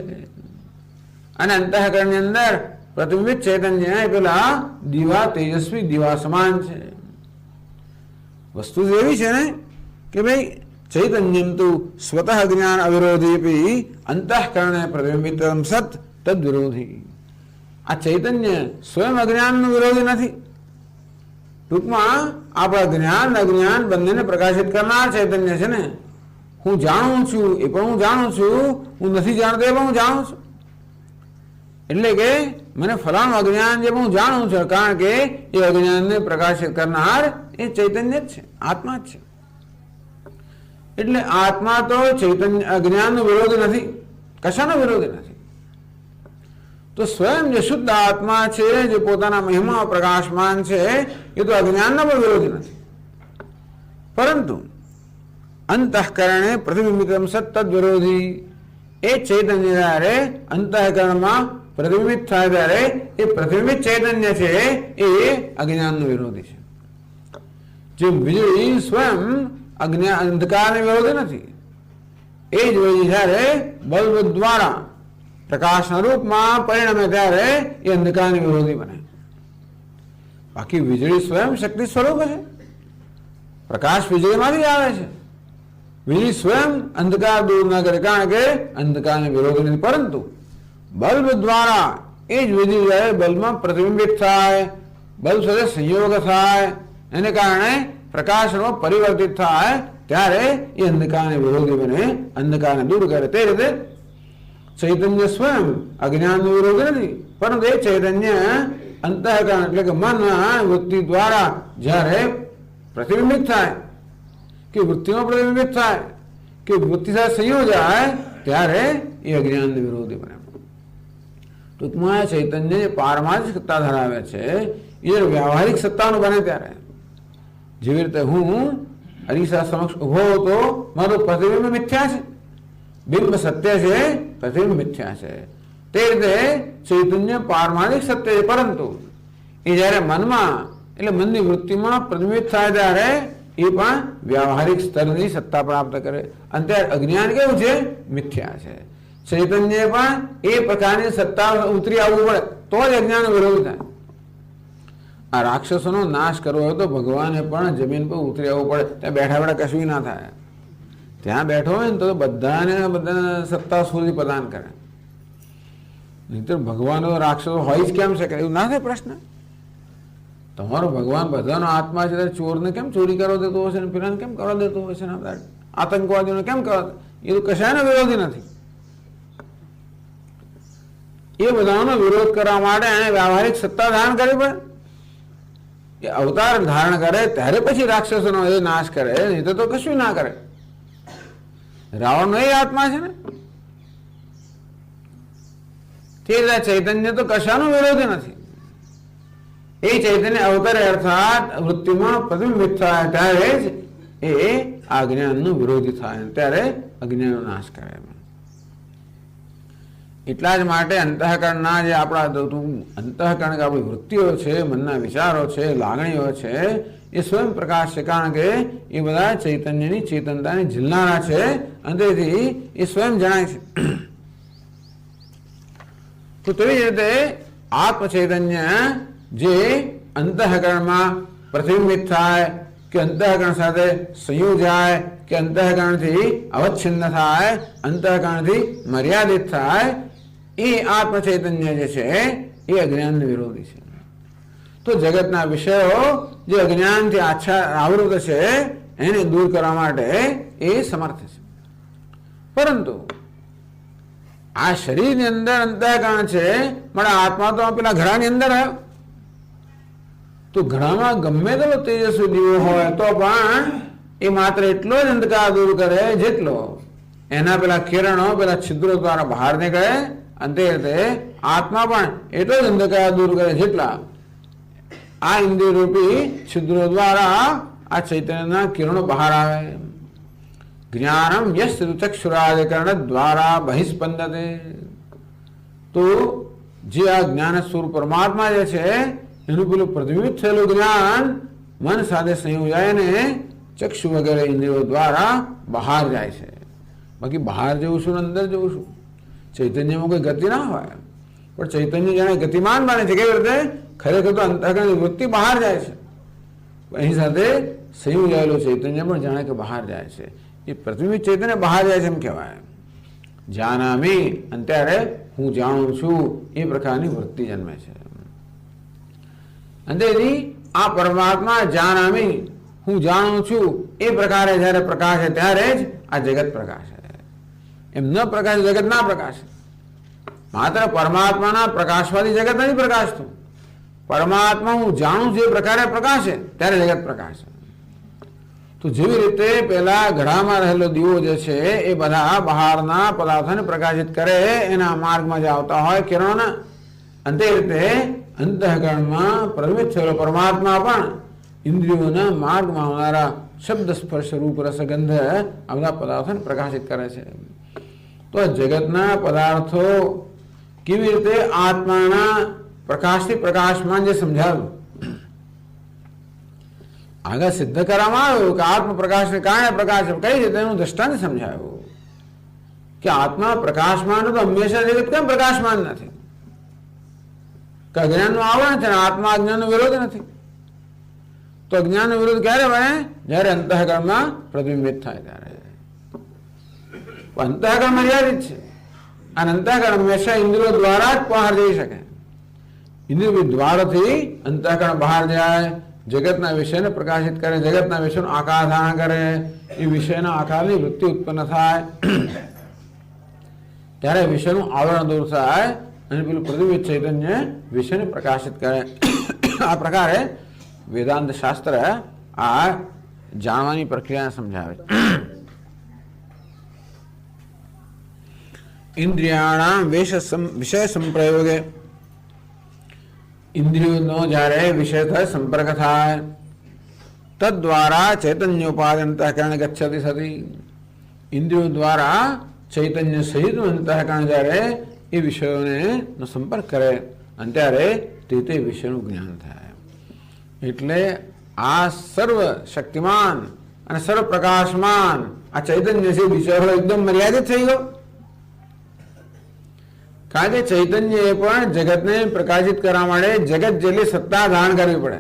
અને અંતઃકરણની અંદર પ્રતિબિંબિત ચૈતન્ય એ પેલા દીવા, તેજસ્વી દીવા સમાન છે. વસ્તુ એવી છે ને કે ભાઈ ચૈતન્યમ તુ સ્વતઃ જ્ઞાન અવિરોધી અંતઃકરણે પ્રતિબિંબિતમ સત તદ વિરોધી. આ ચૈતન્ય સ્વયં અજ્ઞાનનું વિરોધી નથી. ટૂંકમાં આપણા જ્ઞાન અજ્ઞાન બંનેને પ્રકાશિત કરનાર ચૈતન્ય છે ને. હું જાણું છું એ પણ હું જાણું છું, હું નથી જાણતો એ પણ હું જાણું છું. એટલે કે મને ફલાણું અજ્ઞાન જે હું જાણું છું, કારણ કે એ અજ્ઞાનને પ્રકાશિત કરનાર એ ચૈતન્ય જ છે, આત્મા જ છે. એટલે આત્મા તો ચૈતન્ય અજ્ઞાનનો વિરોધી નથી, કશાનો વિરોધી નથી. તો સ્વયં જે શુદ્ધ આત્મા છે, જે પોતાના મહિમા પ્રકાશમાન છે, એ તો અજ્ઞાનનો પણ વિરોધી નથી. પરંતુ અંતઃકરણે પ્રતિબિંબિતમ સત તદ વિરોધી. એ ચૈતન્ય જ્યારે અંતઃકરણમાં પ્રતિબિંબિત થાય ત્યારે એ પ્રતિબિંબિત ચૈતન્ય છે એ અજ્ઞાનનો વિરોધી છે. જે વીજળી સ્વયં અંધકારને વિરોધી નથી. એ જ વીજળી જ્યારે બલ્બ દ્વારા પ્રકાશના રૂપમાં પરિણમે ત્યારે એ અંધકારની વિરોધી બને. બાકી વીજળી સ્વયં શક્તિ સ્વરૂપ છે. પ્રકાશ વીજળીમાંથી આવે છે. વીજળી સ્વયં અંધકાર દૂર ન કરે, કારણ કે અંધકારને વિરોધી નથી. પરંતુ બલ્બ દ્વારા એ જ વીજળી જ્યારે બલ્બમાં પ્રતિબિંબિત થાય, બલ્બ સાથે સંયોગ થાય, એને કારણે પ્રકાશનો પરિવર્તિત થાય, ત્યારે એ અંધકારને વિરોધી બને, અંધકારને દૂર કરે. તે રીતે ચૈતન્ય સ્વયં અજ્ઞાનનું વિરોધી નથી, પરંતુ એ ચૈતન્ય અંતઃકરણ એટલે કે મન વૃત્તિ દ્વારા જ્યારે પ્રતિબિંબિત થાય કે વૃત્તિમાં પ્રતિબિંબિત થાય, કે વૃત્તિ સાથે સંયોજાય ત્યારે એ અજ્ઞાનને વિરોધી બને. ટૂંકમાં ચૈતન્ય જે પારમાર્થિક સત્તા ધરાવે છે એ વ્યવહારિક સત્તાનું બને ત્યારે, જેવી રીતે હું અરીસા સમક્ષ ઉભો હતો, મારું પ્રતિબિંબ મિથ્યા છે, બિંબ સત્ય છે, પ્રતિબિંબ મિથ્યા છે. તે રીતે ચૈતન્ય પારમાર્થિક સત્ય છે, પરંતુ એ જ્યારે મનમાં એટલે મનની વૃત્તિમાં પ્રતિબિંબિત થાય ત્યારે એ પણ વ્યવહારિક સ્તરની સત્તા પ્રાપ્ત કરે. અને ત્યારે અજ્ઞાન કેવું છે? મિથ્યા છે. ચૈતન્ય પણ એ પ્રકારની સત્તા ઉતરી આવવું પડે તો જ અજ્ઞાન વિરોધ થાય. આ રાક્ષસોનો નાશ કરવો હોય તો ભગવાને પણ જમીન પર ઉતરી આવવું પડે. ત્યાં બેઠા બેઠા કશું ના થાય. ત્યાં બેઠો હોય ને તો બધાને સત્તા સુધી પ્રદાન કરે. નહીતર ભગવાન રાક્ષસો હોય જ કેમ શકે? એવું ના થાય પ્રશ્ન. તમારો ભગવાન બધાનો આત્મા છે, ચોરને કેમ ચોરી કરવા દેતો હશે ને પેલાને કેમ કરવા દેતો હશે ને આતંકવાદીઓને કેમ કરવા? એ તો કશાયનો વિરોધી નથી. એ બધાનો વિરોધ કરવા માટે એને વ્યવહારિક સત્તા ધારણ કરવી પડે. એ અવતાર ધારણ કરે ત્યારે પછી રાક્ષસોનો એ નાશ કરે, નહીં તો કશું ના કરે. રાવણનો એ આત્મા છે ને. તે ચૈતન્ય તો કશાનો વિરોધી નથી. એ ચૈતન્ય અવતારે અર્થાત વૃત્તિમાં પ્રતિબિંબિત થાય ત્યારે જ એ આ અજ્ઞાનનો વિરોધી થાય, ત્યારે અજ્ઞાનનો નાશ કરે. એટલા જ માટે અંતઃકરણના જે આપણા અંતઃકરણ કે આપણી વૃત્તિઓ છે, મનના વિચારો છે, લાગણીઓ છે, એ સ્વયં પ્રકાશ છે. કારણ કે એ બધા ચૈતન્યની ચેતનતાની ઝીલનારા છે અને તેથી એ સ્વયં જણાય છે. તો તેવી જ રીતે આત્મ ચૈતન્ય જે અંતઃકરણમાં પ્રતિબિંબિત થાય કે અંતઃકરણ સાથે સંયોજાય કે અંતઃકરણથી અવચ્છિન્ન થાય, અંતઃકરણથી મર્યાદિત થાય, એ આત્મ ચૈતન્ય જે છે એ અજ્ઞાન વિરોધી છે. તો જગતના વિષયો જે અજ્ઞાનથી આવૃત છે એને દૂર કરવા માટે એ સમર્થ છે. પરંતુ આ શરીરની અંદર અંતઃકરણ છે, પણ આત્મા તો પેલા ઘડાની અંદર આવ્યો. તો ઘડામાં ગમે તેટલો તેજસ્વી દીવો હોય તો પણ એ માત્ર એટલો જ અંધકાર દૂર કરે જેટલો એના પેલા કિરણો પેલા છિદ્રો દ્વારા બહાર નીકળે. અને તે રીતે આત્મા પણ એટલો જ અંધકાર દૂર કરે જેટલા આ ઇન્દ્રિય રૂપી છિદ્રો દ્વારા આ ચૈતન્યના કિરણો બહાર આવે. જ્ઞાનમ યસ્ ચક્ષુરાદિકરણ દ્વારા બહિસ્પંદતે. તો જે આ જ્ઞાન સ્વરૂપ પરમાત્મા જે છે એનું પેલું પ્રતિબિંબિત થયેલું જ્ઞાન મન સાથે સંયોજાય ને ચક્ષુ વગેરે ઇન્દ્રિયો દ્વારા બહાર જાય છે. બાકી બહાર જવું છું ને અંદર જવું છું. ચૈતન્યમાં કોઈ ગતિ ના હોય, પણ ચૈતન્ય જાણે ગતિમાન બને છે. કેવી રીતે? ખરેખર તો અંતઃકરણની વૃત્તિ બહાર જાય છે, એની સાથે સંયોજાયેલું ચૈતન્ય પણ જાણે કે બહાર જાય છે. એ પ્રતિબિંબિત ચૈતન્ય બહાર જાય છે એમ કહેવાય. જાનામી, અને ત્યારે હું જાણું છું એ પ્રકારની વૃત્તિ જન્મે છે. અને આ પરમાત્મા જાનામી, હું જાણું છું એ પ્રકારે જયારે પ્રકાશે ત્યારે જ આ જગત પ્રકાશે. એમ ન પ્રકાશ જગત ના પ્રકાશે. માત્ર પરમાત્માના પ્રકાશવાથી જગત નથી પ્રકાશતું. પરમાત્મા હું જાણું છું એ પ્રકારે પ્રકાશે ત્યારે જગત પ્રકાશે. તો જેવી રીતે પેલા ઘડામાં રહેલો દીવો જે છે એ બધા બહારના પદાર્થોને પ્રકાશિત કરે, એના માર્ગમાં જે આવતા હોય કિરણોના, અને તે રીતે અંતઃકરણમાં પ્રવિત થયેલો પરમાત્મા પણ ઇન્દ્રિયોના માર્ગમાં આવનારા શબ્દ સ્પર્શ રૂપ રસગંધ આ બધા પદાર્થોને પ્રકાશિત કરે છે. તો જગતના પદાર્થો કેવી રીતે આત્માના પ્રકાશથી પ્રકાશમાન જે સમજાવ્યું, આગળ સિદ્ધ કરવામાં આવ્યું કે આત્મ પ્રકાશને કારણે પ્રકાશ કઈ રીતે એનું દ્રષ્ટાંત સમજાવ્યું કે આત્મા પ્રકાશમાન તો હંમેશા જગત કેમ પ્રકાશમાન નથી? કે અજ્ઞાનનું આવરણ છે ને આત્મા અજ્ઞાનનો વિરોધ નથી. તો અજ્ઞાનનો વિરોધ ક્યારે બને? જયારે અંતઃકરણમાં પ્રતિબિંબિત થાય ત્યારે. અંતઃકરણ મર્યાદિત છે અને અંતઃકરણ હંમેશા ઇન્દ્રિયો દ્વારા જ બહાર જઈ શકે. ઇન્દ્રિય દ્વારથી અંતઃકરણ બહાર જાય, જગતના વિષયને પ્રકાશિત કરે, જગતના વિષયનો આકાર ધારણ કરે, એ વિષયના આકારની વૃત્તિ ઉત્પન્ન થાય ત્યારે વિષયનું આવરણ દૂર થાય અને પેલું પ્રતિબિંબિત ચૈતન્ય વિષયને પ્રકાશિત કરે. આ પ્રકારે વેદાંત શાસ્ત્ર આ જાણવાની પ્રક્રિયા સમજાવે છે. ઇન્દ્રિયાણામ વિષય સંપ્રયોગે, ઇન્દ્રિયોનો જ્યારે વિષય થાય, સંપર્ક થાય, તદ્વારા ચૈતન્યોપાદન અંતઃકરણ ગચ્છતિ સતી, ઇન્દ્રિયો દ્વારા ચૈતન્ય સહિતનું અંતઃકરણ જ્યારે એ વિષયોને સંપર્ક કરે અને ત્યારે તે વિષયનું જ્ઞાન થાય. એટલે આ સર્વ શક્તિમાન અને સર્વ પ્રકાશમાન આ ચૈતન્ય છે વિષય એકદમ મર્યાદિત થઈ ગયો. કારણ કે ચૈતન્ય એ પણ જગતને પ્રકાશિત કરવા માટે જગત જેટલી સત્તા ધારણ કરવી પડે.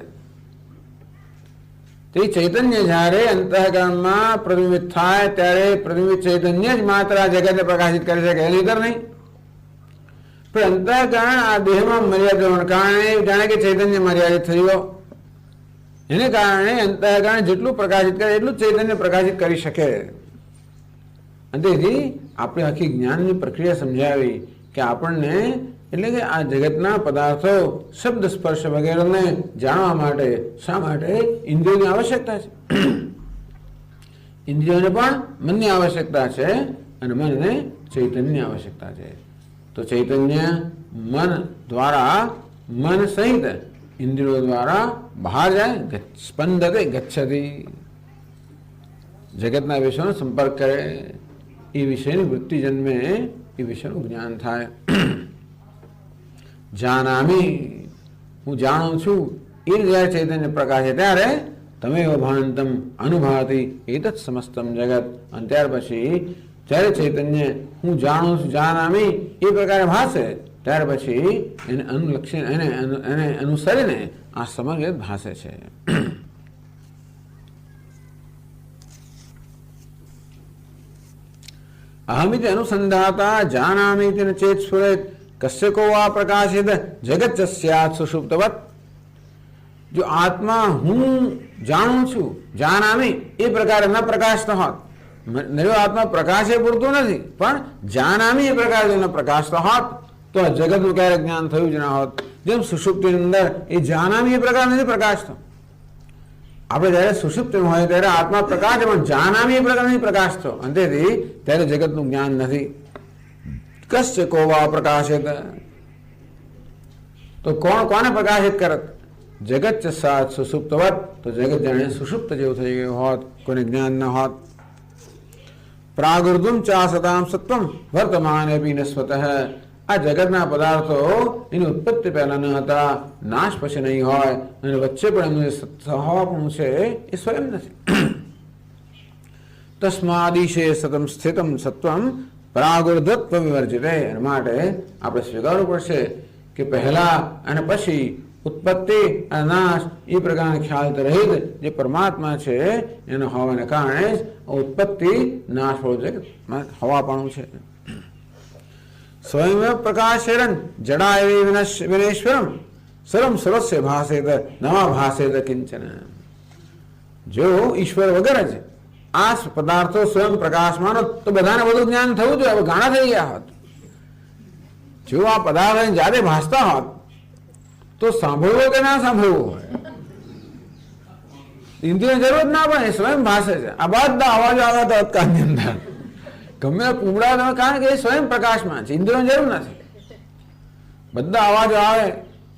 તે ચૈતન્ય જ્યારે અંતઃકરણમાં પ્રતિબિંબિત થાય ત્યારે પ્રતિબિંબિત ચૈતન્ય જ માત્ર આ જગતને પ્રકાશિત કરી શકે, એની અંદર નહીં. પણ અંતઃકરણ આ દેહમાં મર્યાદા કારણે જાણે કે ચૈતન્ય મર્યાદિત થઈ ગયો, એને કારણે અંતઃકરણ જેટલું પ્રકાશિત કરે એટલું ચૈતન્ય પ્રકાશિત કરી શકે. અને તેથી આપણે આખી જ્ઞાનની પ્રક્રિયા સમજાવી કે આપણને એટલે કે આ જગતના પદાર્થો શબ્દ સ્પર્શ વગેરેને જાણવા માટે શા માટે ઇન્દ્રિયોની આવશ્યકતા છે. ઇન્દ્રિયોને પણ મનની આવશ્યકતા છે અને મનને ચૈતન્યની આવશ્યકતા છે. તો ચૈતન્ય મન દ્વારા મન સહિત ઇન્દ્રિયો દ્વારા બહાર જાય, સ્પંદતે ગચ્છતિ, જગતના વિષયનો સંપર્ક કરે, એ વિષયની વૃત્તિ જન્મે, એ વિષયનું જ્ઞાન થાય. જાનામી, હું જાણું છું, એ જ્યારે ચૈતન્ય પ્રકાશે ત્યારે તમે ભાનતમ અનુભાતી એતત સમસ્તમ જગત. અને ત્યાર પછી જ્યારે ચૈતન્ય હું જાણું છું, જાનામી એ પ્રકારે ભાષે ત્યાર પછી એને અનુલક્ષી એને અનુસરીને આ સમગ્ર ભાષે છે. અહમિતિ અનુસંધાતા જાનામી ચેત સ્ફુરેત કस्य को वा प्रकाशित जगत स्यात् सुषुप्तवत्. जो आत्मा હું જાણું છું, જાનામી એ પ્રકારે ન પ્રકાશતો હોત, નવો આત્મા પ્રકાશે પૂરતું નથી, પણ જાનામી એ પ્રકારે ન પ્રકાશતો હોત તો આ જગતનું ક્યારેક જ્ઞાન થયું જ ના હોત. જેમ સુષુપ્તિની અંદર એ જાનામી એ પ્રકાર નથી પ્રકાશતો. આપણે જ્યારે સુષુપ્તિમાં હોય ત્યારે આત્મા પ્રકાશ, પણ જાનામી એ પ્રકાર નથી પ્રકાશતો, અને તેથી ત્યારે જગતનું જ્ઞાન નથી. કશ્ય કો વા પ્રકાશિત, તો કોણ કોને પ્રકાશિત કરત? જગત સાત સુષુપ્તવત, તો જગત જાણે સુષુપ્ત જેવું થઈ ગયું હોત, કોઈને જ્ઞાન ન હોત. પ્રાગૃદમ ચાસતામ સત્વમ વર્તમાન નસ્વત. આ જગતના પદાર્થો એની ઉત્પત્તિ પહેલા ન હતા, નાશ પછી નહીં હોય, અને વચ્ચે પણ એમનું સહવાપણું છે એ સ્વયં નથી. તસ્માદિશે સતમ સ્થિતમ સત્વમ પ્રાગૃધત્વ વિવર્જિતે. એના માટે આપણે સ્વીકારવું પડશે કે પહેલા અને પછી ઉત્પત્તિ અને નાશ એ પ્રકારના ખ્યાલ રહિત જે પરમાત્મા છે એનો હોવાને કારણે જ ઉત્પત્તિ નાશ હોવાપણું છે. સ્વયં પ્રકાશેરન જડા એવી વિનેશ્વરમ સર્વમ સર્વસ્ય ભાસેત નવા ભાસેત કિંચન. જો ઈશ્વર વગર જ આ પદાર્થો સ્વયં પ્રકાશમાં તો બધાને બધું જ્ઞાન થવું જોઈએ, હવે ઘણા થઈ ગયા હોત. જો આ પદાર્થ જાતે ભાસતા હોત તો સાંભળવું કે ના સાંભળવું હોય, ઇન્દ્રિયોની જરૂર જ ના પડે, સ્વયં ભાષે છે. આ બધા અવાજો આવે તો અતકાળની અંદર ગમે કુમડા તમે, કારણ કે એ સ્વયં પ્રકાશમાં છે, ઇન્દ્રિયોની જરૂર નથી. બધા અવાજો આવે,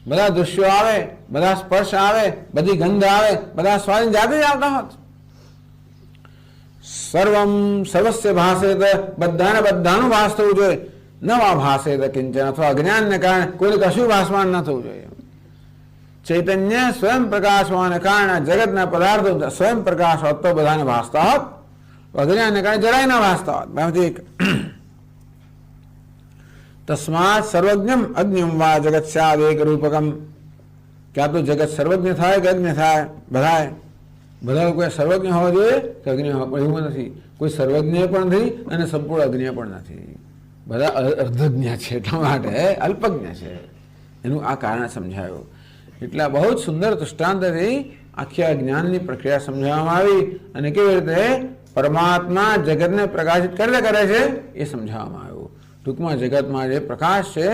બધા દૃશ્યો આવે, બધા સ્પર્શ આવે, બધી ગંધ આવે, બધા સ્વાદ જાતે જ આવતા હોત. સર્વમ સર્વસ્ય ભાષેત, બધાને બધાનું ભાસ થવું જોઈએ. નવા ભાષેત કિંચન, અથવા અજ્ઞાનને કારણે કોઈને કશું ભાસમાન ન થવું જોઈએ. ચૈતન્ય સ્વયં પ્રકાશ હોવાને કારણે જગતના પદાર્થો સ્વયં પ્રકાશ હોત તો બધાને ભાસતા હોત, અજ્ઞાનને કારણે જરાય ના ભાસતા હોત. તસ્માત સર્વજ્ઞમ અજ્ઞમ વા જગત સ્યાદ એક રૂપકમ. ક્યાં તો જગત સર્વજ્ઞ થાય કે અજ્ઞ થાય, બધા કોઈ સર્વજ્ઞ હોવા જોઈએ કે અજ્ઞ હોવા, એવું નથી. કોઈ સર્વજ્ઞ પણ નથી અને સંપૂર્ણ અજ્ઞ પણ નથી, બધા અર્ધજ્ઞ છે, એટલા માટે અલ્પજ્ઞ છે. એનું આ કારણ સમજાયું. એટલે બહુ જ સુંદર દૃષ્ટાંતથી આખી આ જ્ઞાનની પ્રક્રિયા સમજાવવામાં આવી અને કેવી રીતે પરમાત્મા જગતને પ્રકાશિત કરે છે એ સમજાવવામાં આવ્યું. ટૂંકમાં જગતમાં જે પ્રકાશ છે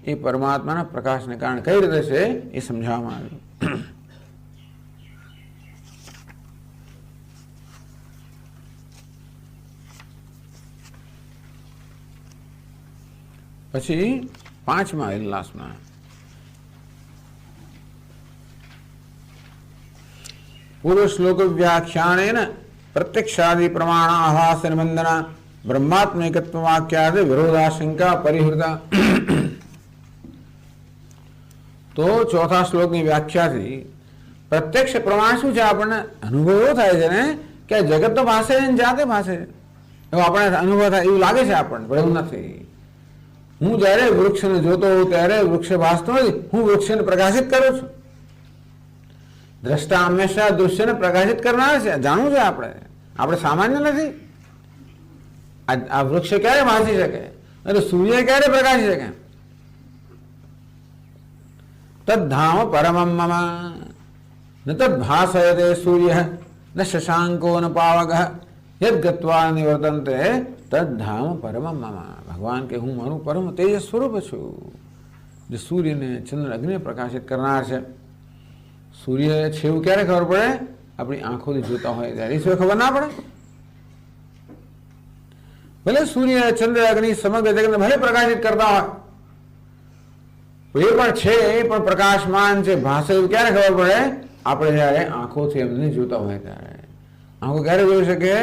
એ પરમાત્માના પ્રકાશને કારણે કઈ રીતે છે એ સમજાવવામાં આવ્યું. પછી 5મા લાસ્ટમાં પૂર્વ શ્લોક વ્યાખ્યાનેન પ્રત્યક્ષાદિ પ્રમાણ આભાસ નિબંધના બ્રહ્માત્મૈકત્વ વાક્યાદિ વિરોધાશંકા પરિહૃતા. તો ચોથા શ્લોકની વ્યાખ્યાથી પ્રત્યક્ષ પ્રમાણ શું છે? આપણને અનુભવ એવો થાય છે ને કે જગત તો ભાષે છે, જાતે ભાષે છે, એવો આપણે અનુભવ થાય, એવું લાગે છે આપણને, પણ એવું નથી. હું જ્યારે વૃક્ષને જોતો હોઉં ત્યારે વૃક્ષ ભાસતો નથી, હું વૃક્ષને પ્રકાશિત કરું છું. દ્રષ્ટા હંમેશા દૃશ્યને પ્રકાશિત કરનાર છે, જાણવું છે આપણે સામાન્ય નથી. આ વૃક્ષ ક્યારે ભાસી શકે અને સૂર્ય ક્યારે પ્રકાશી શકે? તદ્ધામ પરમમ મમ ન તદ્ભાસયતે સૂર્ય ન શશાંકો ન પાવક યદ ગત્વા નિવર્તન્તે તદ્ધામ પરમમ મમ. ભગવાન કે હું મારું પરમ તેજ સ્વરૂપ છું, જે સૂર્યને ચંદ્ર અગ્નિ પ્રકાશિત કરનાર છે. સૂર્ય છે એવું ક્યારે ખબર પડે? આપણી આંખોથી જોતા હોય ત્યારે. એ ખબર ના પડે? ભલે સૂર્ય ચંદ્ર અગ્નિ સમગ્ર જગતને ભલે પ્રકાશિત કરતા હોય, એ પણ છે, એ પણ પ્રકાશમાન છે, ભાષા એવું ક્યારે ખબર પડે? આપણે જ્યારે આંખોથી એમને જોતા હોય ત્યારે. આંખો ક્યારે જોઈ શકે?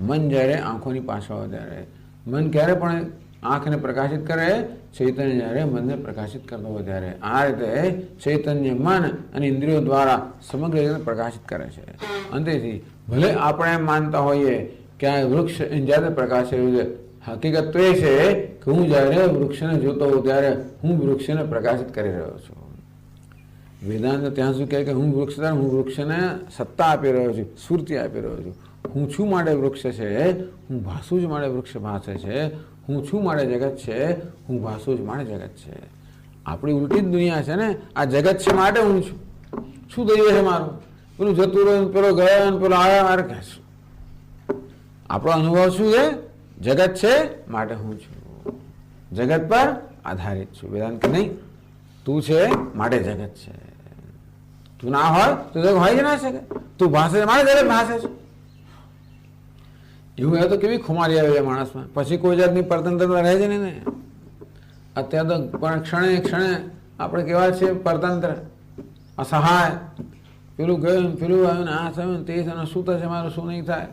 મન જ્યારે આંખોની પાછળ હોય ત્યારે. મન ક્યારે પણ આંખને પ્રકાશિત કરે? ચૈતન્ય જ્યારે મનને પ્રકાશિત કરતો હોય ત્યારે. આ રીતે ચૈતન્ય મન અને ઇન્દ્રિયો દ્વારા સમગ્ર જગતને પ્રકાશિત કરે છે. અંતેથી ભલે આપણે એમ માનતા હોઈએ કે આ વૃક્ષ જાતે પ્રકાશ રહ્યું છે, હકીકત તો એ છે કે હું જ્યારે વૃક્ષને જોતો હોઉં ત્યારે હું વૃક્ષને પ્રકાશિત કરી રહ્યો છું. વેદાંત ત્યાં શું કહે કે હું વૃક્ષને સત્તા આપી રહ્યો છું, સ્ફૂર્તિ આપી રહ્યો છું. હું છું માટે વૃક્ષ છે, હું ભાસું જ માટે વૃક્ષ ભાસે છે, હું છું માટે જગત છે, હું ભાસું જ માટે જગત છે. આપણી ઉલટી જ દુનિયા છે ને. આ જગત છે માટે હું છું. શું થઈ છે મારું? પેલું જતું રહ્યું, પેલો ગયો, પેલો આવ્યો, મારે કહે છું. આપણો અનુભવ શું છે? જગત છે માટે હું છું, જગત પર આધારિત છું. વેદાંત કે નહીં, તું છે માટે જગત છે. તું ના હોય તો જગત હોય જ ના શકે. તું ભાષે માટે જગત ભાષે છે. એવું હોય તો કેવી ખુમારી આવે છે માણસમાં. પછી કોઈ જાતની પરતંત્રતા રહે છે ને. અત્યારે તો પણ ક્ષણે ક્ષણે આપણે કેવા છે? પરતંત્ર, અસહાય. પેલું ગયું, પેલું આવ્યું ને આ થયું, તે થયું, શું થશે મારું, શું નહીં થાય.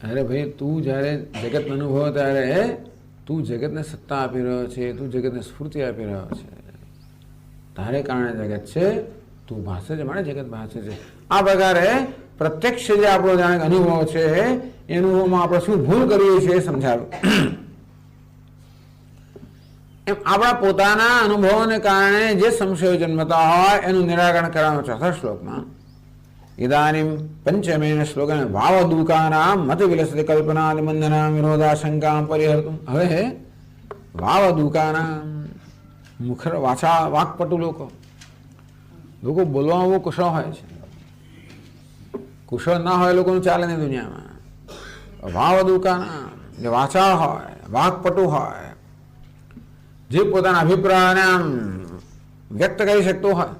અરે ભાઈ, તું જ્યારે જગત અનુભવ ત્યારે તું જગતને સત્તા આપી રહ્યો છે, તું જગતને સ્ફૂર્તિ આપી રહ્યો છે. તારે કારણે જગત છે, તું ભાષે છે માટે જગત ભાષે છે. આ પ્રકારે પ્રત્યક્ષ જે આપણો જાણે અનુભવ છે, એ અનુભવમાં આપણે શું ભૂલ કરીએ છીએ એ સમજાવ્યું. એમ આપણા પોતાના અનુભવોને કારણે જે સંશયો જન્મતા હોય એનું નિરાકરણ કરવાનું ચોથા શ્લોકમાં. ઇદાનીમ પંચમેન શ્લોકન વાવદૂકાનામ મત વિલસતિ કલ્પના નિબંધના વિરોધાશંકા પરિહર્તુમ. હવે વાવદૂકાનામ મુખ વાકપટુ લોકો બોલવામાં બહુ કુશળ હોય છે. કુશળ ના હોય લોકોનું ચાલે નહીં દુનિયામાં. વાવદૂકાનામ જે વાચાળ હોય, વાકપટુ હોય, જે પોતાના અભિપ્રાયને આમ વ્યક્ત કરી શકતો હોય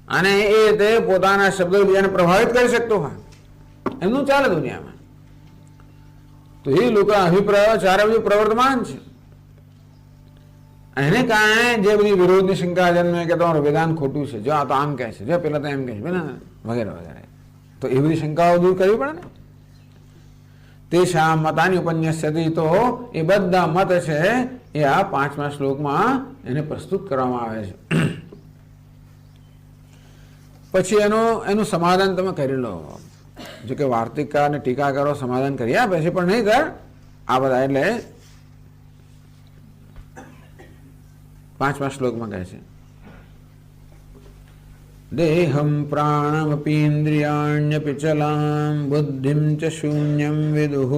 અને એ રીતે પોતાના શબ્દો બીજાને પ્રભાવિત કરી શકતો હોય, એમનું ચાલે દુનિયામાં. તો એ લોકોના અભિપ્રાયો ચારે બધું પ્રવર્તમાન છે. એને કારણે જે બધી વિરોધની શંકા જન્મે કે તમારું વેદાંત ખોટું છે, જો આ તો આમ કહે છે, જો પેલા તો એમ કહે છે, વગેરે વગેરે. તો એ બધી શંકાઓ દૂર કરવી પડે ને. તે શા મતાની ઉપન્યાસથી, તો એ બધા મત છે એ આ 5મા શ્લોકમાં એને પ્રસ્તુત કરવામાં આવે છે. પછી એનું સમાધાન તમે કરી લો. જો કે વાર્તિકકાર અને ટીકાકારો સમાધાન કરી આપે છે, પણ નહીં કર આ બધા. એટલે 5મા શ્લોકમાં કહે છે દેહમ પ્રાણમપીન્દ્રિયાણ્યપિ ચલામ બુદ્ધિમ ચ શૂન્યમ વિદુઃ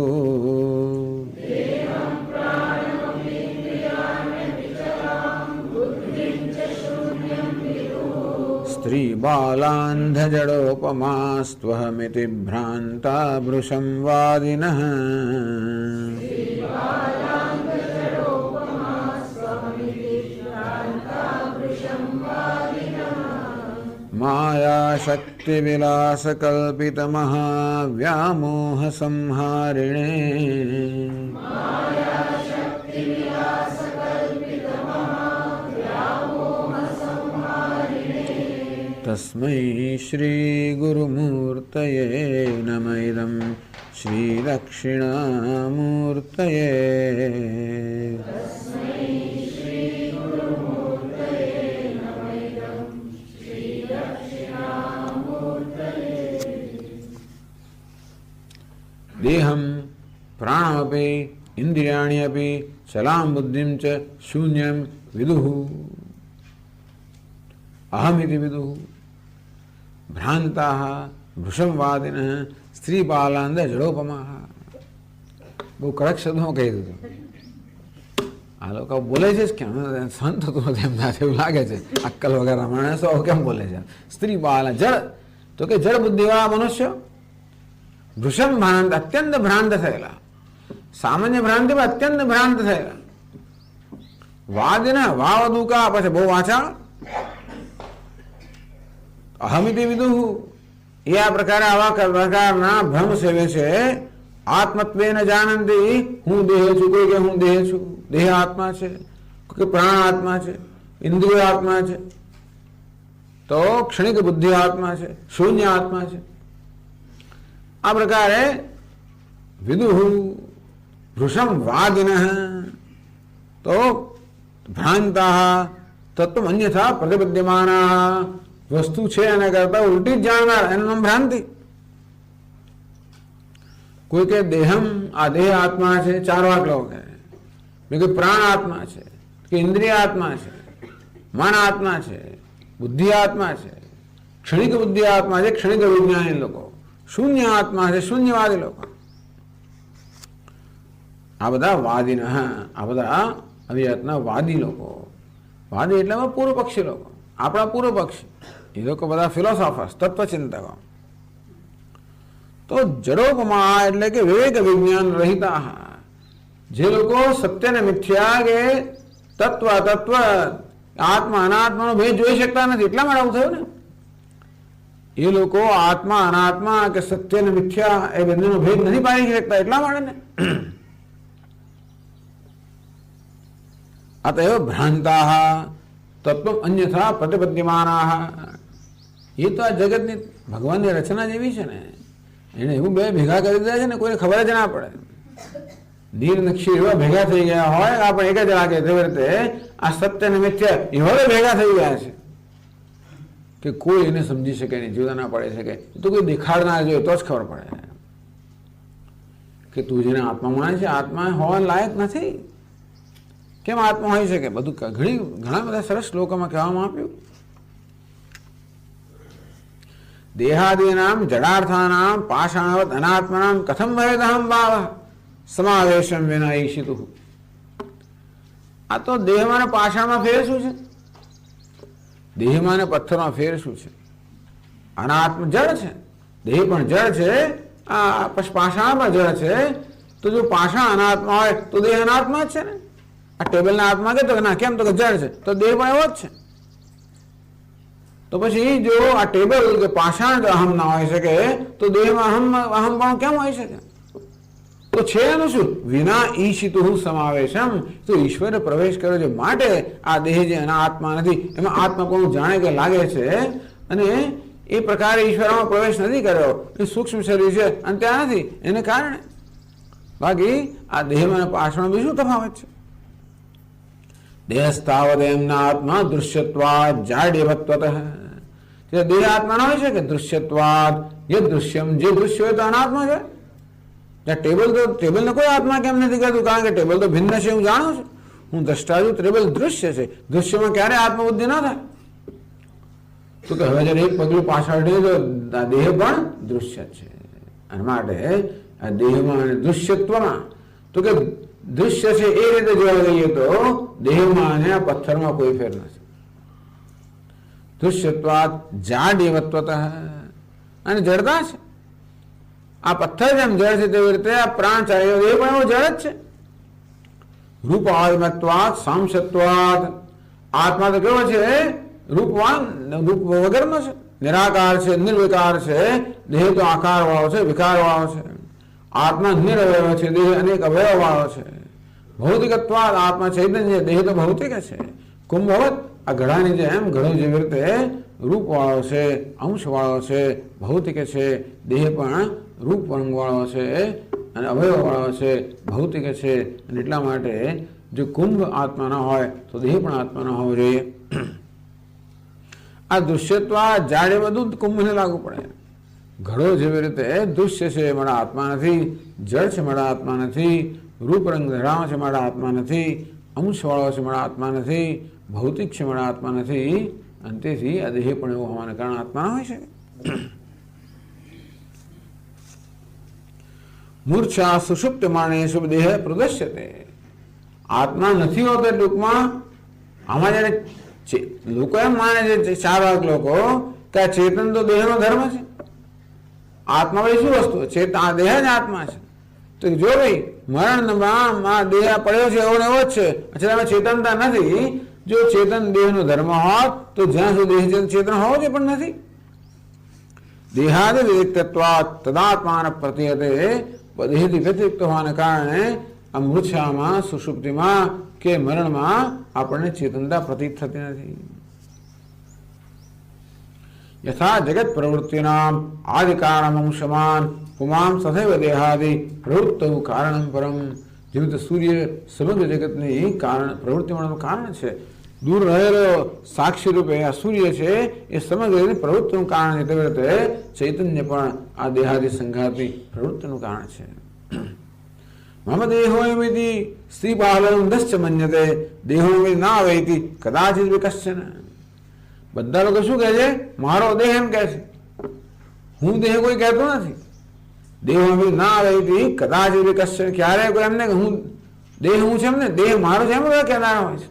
સ્ત્રી બાલાંધજડોપમાસ્ત્વહમિતિ ભ્રાંતા ભૃશં વાદિનઃ માયા શક્તિ વિલાસ કલ્પિત મહાવ્યામોહ સંહારિણે તસ્મૈ શ્રી ગુરુમૂર્તયે નમઃ ઇદં શ્રી દક્ષિણામૂર્તયે. દેહમ પ્રાણમપી ઇન્દ્રિયાણિ અપી ચલામ બુદ્ધિમ ચ શૂન્યમ વિદુઃ અહમિતિ વિદુઃ ભ્રાંતાઃ વૃષભવાદિનઃ સ્ત્રીપાલાંદ જડોપમાઃ. બહુ કડક શબ્દમાં કહી દીધું. આ લોકો બોલે છે કેમ સહન થતું નથી એમ એવું લાગે છે. અક્કલ વગેરે માણસો કેમ બોલે છે? સ્ત્રીપાલ જળ તો કે જળ બુદ્ધિવાળા મનુષ્ય વૃષભ ભ્રાંત અત્યંત ભ્રાંત થયેલા, સામાન્ય ભ્રાંતિમાં અત્યંત ભ્રાંત થયેલા. વાદના વાવ દુકા પછી બહુ વાંચા અહમિતિ વિદુઃ એ આ પ્રકારે આવા પ્રકારના ભ્રમ સેવે છે. આત્મત્વેન જાનંતી હું દેહ છું, કોઈ કે હું દેહ છું, દેહ આત્મા છે, કોઈ પ્રાણ આત્મા છે, ઇન્દ્રિય આત્મા છે, તો ક્ષણિક બુદ્ધિ આત્મા છે, શૂન્ય આત્મા છે. આ પ્રકારે વિદુઃ વૃષમ વાદિનઃ તો ભ્રાંતાઃ તત્વ અન્યથા પ્રતિપદ્યમાનાઃ વસ્તુ છે એના કરતા ઉલટી જ જાણનાર એનું નામ ભ્રાંતિ. કોઈ કે દેહમ આ દેહ આત્મા છે, ચાર વાકલો કે પ્રાણ આત્મા છે, કે ઇન્દ્રિય આત્મા છે, મન આત્મા છે, બુદ્ધિ આત્મા છે, ક્ષણિક બુદ્ધિ આત્મા છે, ક્ષણિક વિજ્ઞાની લોકો, શૂન્ય આત્મા છે, શૂન્યવાદી લોકો. આ બધા વાદીન, આ બધા અવિયતના વાદી લોકો. વાદી એટલે પૂર્વ પક્ષી લોકો, આપણા પૂર્વ પક્ષી. એ લોકો બધા ફિલોસોફર્સ, તત્વચિંતકો. તો જડોપમા એટલે કે વિવેક વિજ્ઞાન રહિતા, જે લોકો સત્ય ને મિથ્યા કે તત્વ તત્વ આત્મા અનાત્માનો ભેદ જોઈ શકતા નથી. એટલા માટે આવું થયું ને. એ લોકો આત્મા અનાત્મા કે સત્ય ને મિથ્યા એ બંનેનો ભેદ નથી પાડી શકતા. એટલા માટે ને અતએવ ભ્રાંતાઃ તત્વ અન્યથા પ્રતિપદ્યમાનાઃ. એ તો આ જગતની ભગવાનની રચના જેવી છે ને, એને એવું બે ભેગા કરી દીધા છે ને કોઈને ખબર જ ના પડે. નીર નક્ષી એવા ભેગા થઈ ગયા હોય આપણે એક જ લાગે તેવી રીતે આ સત્ય ને મિથ્યા એવા ભેગા થઈ ગયા છે કે કોઈ એને સમજી શકે નહીં, જુદા ના પાડી શકે. તો કોઈ દેખાડનાર જોઈએ તો જ ખબર પડે કે તું જેને આત્મા માને છે આત્મા હોવા લાયક નથી. કેમ આત્મા હોઈ શકે? બધું ઘણા બધા સરસ શ્લોકોમાં કહેવામાં આપ્યું. દેહાદીનામ જડાર્થાનામ પાષાણવત અનાત્મનામ કથમ ભવેદહમ ભાવ સમાવેશમ વિના ઈશિતુ. આ તો દેહમાં ને પાષાણમાં ફેર શું છે? દેહમાં ને પથ્થરમાં ફેર શું છે? અનાત્મ જળ છે, દેહ પણ જળ છે, આ પાષાણ પણ જળ છે. તો જો પાષાણ અનાત્મા હોય તો દેહ અનાત્મા જ છે ને. આ ટેબલના આત્મા કે ના કેમ તો કે જળ છે, તો દેહ પણ એવો જ છે. તો પછી જો આ ટેબલ કે પાષાણ જો અહમ ના હોઈ શકે તો દેહમાં અહમ પણ કેમ હોઈ શકે? તો છે એનું શું? વિના ઈશિતુ સમાવેશમ. તો ઈશ્વરે પ્રવેશ કર્યો છે માટે આ દેહ જે એના આત્મા નથી એમાં આત્મા પણ જાણે કે લાગે છે, અને એ પ્રકારે ઈશ્વરમાં પ્રવેશ નથી કર્યો. એ સૂક્ષ્મ શરીર છે અને ત્યાં નથી એને કારણે. બાકી આ દેહમાં પાષાણ બીજું તફાવત છે. દેહસ્તાવદ એમના આત્મા દૃશ્યત્વાદ જાડ્યવત્વત. દેહ આત્મા ના હોય છે કે દૃશ્યત્વાદ એ દૃશ્યમ, જે દૃશ્ય હોય તો અનાત્મા છે. ટેબલ ને કોઈ આત્મા કેમ નથી કરતું? કારણ કે ટેબલ તો ભિન્ન છે, હું જાણું છું. હું દ્રષ્ટા છું, ટેબલ દૃશ્ય છે. દૃશ્યમાં ક્યારે આત્મબુદ્ધિ ના થાય? તો કે હવે જયારે એક પગલું પાછળ તો આ દેહ પણ દૃશ્ય છે. અને માટે આ દેહમાં દૃશ્યત્વમાં તો કે દૃશ્ય છે એ રીતે જોવા જઈએ તો દેહમાં અને આ પથ્થરમાં કોઈ ફેર નથી. દૃશ્યત્વાદ જાડ્યવત્વત અને જડતા છે. આ પથ્થર જેમ જળ છે તેવી રીતે આ પ્રાણ ચાલ્યો એ પણ એવો જળ જ છે. રૂપાત્મત્વાદ સાંસત્વાદ. આત્મા તો કેવો છે? રૂપવાન, રૂપ વગરનો છે, નિરાકાર છે, નિર્વિકાર છે. દેહ તો આકાર વાળો છે, વિકાર વાળો છે. આત્મા નિરવયવ છે, દેહ અનેક અવયવ વાળો છે. ભૌતિકત્વાદ આત્મા ચૈતન્ય, દેહ તો ભૌતિક છે. કુંભવત આ ઘડાની જેમ ઘડો જેવી રીતે રૂપ વાળો છે, અંશ વાળો છે, ભૌતિક છે. દેહ પણ રૂપ વાળો છે અને અવયવ વાળો છે, ભૌતિક છે. અને એટલા માટે જો કુંભ આત્મા ન હોય તો દેહ પણ આત્મા ન હોવો જોઈએ. આ દૃશ્યત્વ જાડે બધું કુંભને લાગુ પડે. ઘડો જેવી રીતે દૃશ્ય છે મારા આત્મા નથી, જળ છે મારા આત્મા નથી, રૂપ રંગ ધરાવ છે મારા આત્મા નથી, અંશવાળો છે મારા આત્મા નથી, ભૌતિક છે મારા આત્મા નથી. અને તેથી આ દેહ પણ એવું હોવાને કારણે આત્મા હોય છે. મૂર્છા સુષુપ્ત માણે શુભ દેહ પ્રદર્શ્યતે. આત્મા નથી હોતો ટૂંકમાં. આમાં જયારે લોકો એમ માને છે, 4 વાગ લોકો, કે આ ચેતન તો દેહનો ધર્મ છે. આત્મા ભાઈ શું વસ્તુ છે? દેહ જ આત્મા છે. તો જો ભાઈ મરણમાં દેહ પડ્યો છે એવો ને એવો જ છે, અચ્છા ચેતનતા નથી. જો ચેતન દેહનો ધર્મ હોત તો જ્યાં સુધી દેહ ચેતન હોવો છે પણ નથી. દેહાદિ વ્યતિરિક્તત્વાત્ તદાત્માન પ્રતીયતે. દેહથી વ્યતિરિક્ત હોવાને કારણે આ મૂર્છામાં, સુષુપ્તિમાં કે મરણમાં આપણને ચેતનતા પ્રતીત થતી નથી. યથા જગત પ્રવૃત્તિનામ આદિ કારણમ અંશમાન પુમાન તથૈવ દેહાદિ પ્રવૃત્તૌ કારણમ પરમ. જેવી રીતે સૂર્ય સમગ્ર જગતની પ્રવૃત્તિ માટેનું કારણ છે, દૂર રહેલો સાક્ષી રૂપે આ સૂર્ય છે એ સમગ્ર પ્રવૃત્તિનું કારણ છે. તેવી રીતે ચૈતન્ય પણ આ દેહાદિ સંઘાતી પ્રવૃત્તિનું કારણ છે. મમ દેહોયમિતિ સ્ત્રીબાલનંદશ્ચ મન્યતે દેહોયમિતિ ના વૈતિ કદાચિત વિકશ્ચન. બધા લોકો શું કહે છે? મારો દેહ એમ કહે છે. હું દેહ કોઈ કહેતો નથી. દેહોયમિતિ ના વૈતિ કદાચિત વિકશ્ચન. ક્યારે કોઈ એમને હું દેહ હું છે એમને દેહ મારો છે એમ કહેનારા હોય છે.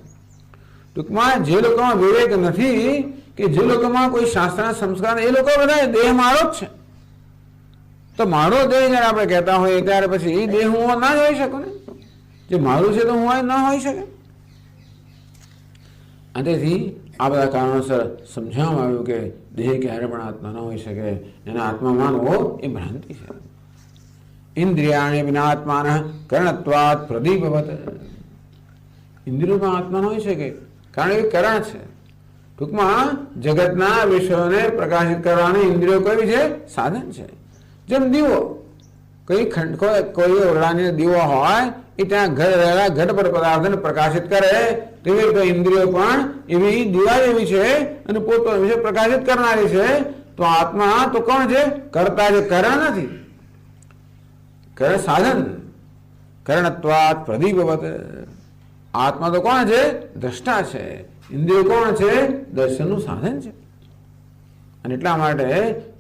ટૂંકમાં જે લોકોમાં વિવેક નથી, કે જે લોકોમાં કોઈ શાસ્ત્રના સંસ્કાર, એ લોકો બધા દેહ મારો જ છે. તો મારો દેહ જયારે આપણે કહેતા હોઈએ ત્યારે પછી એ દેહ હું ના જ હોઈ શકું ને. જે મારું છે તો હું ના હોઈ શકે. અને તેથી આ બધા કારણોસર સમજાવવામાં આવ્યું કે દેહ ક્યારે પણ આત્મા ન હોઈ શકે. એને આત્મા માનવો એ ભ્રાંતિ છે. ઇન્દ્રિયાણી વિના આત્માન કર્ણત્વાત પ્રદીપવત. ઇન્દ્રિયોમાં આત્મા ન હોઈ શકે કારણ એ કરણ છે. ટૂંકમાં જગતના વિષયોને પ્રકાશિત કરવાની ઇન્દ્રિયો કઈ છે? સાધન છે. જેમ દીવો, કોઈ ઓરડાની દીવો હોય એ ત્યાં રહેલા ઘટ પર પદાર્થને પ્રકાશિત કરે, તેવી રીતે ઇન્દ્રિયો પણ એવી દીવા જેવી છે અને પોતાના વિશે પ્રકાશિત કરનારી છે. તો આત્મા તો કોણ છે? કરતા છે, કરણ નથી. કરણ સાધન. કર્ણત્વાત પ્રદીપવત. આત્મા તો કોણ છે? દ્રષ્ટા છે. ઇન્દ્રિયો કોણ છે? દર્શનનું સાધન છે. અને એટલા માટે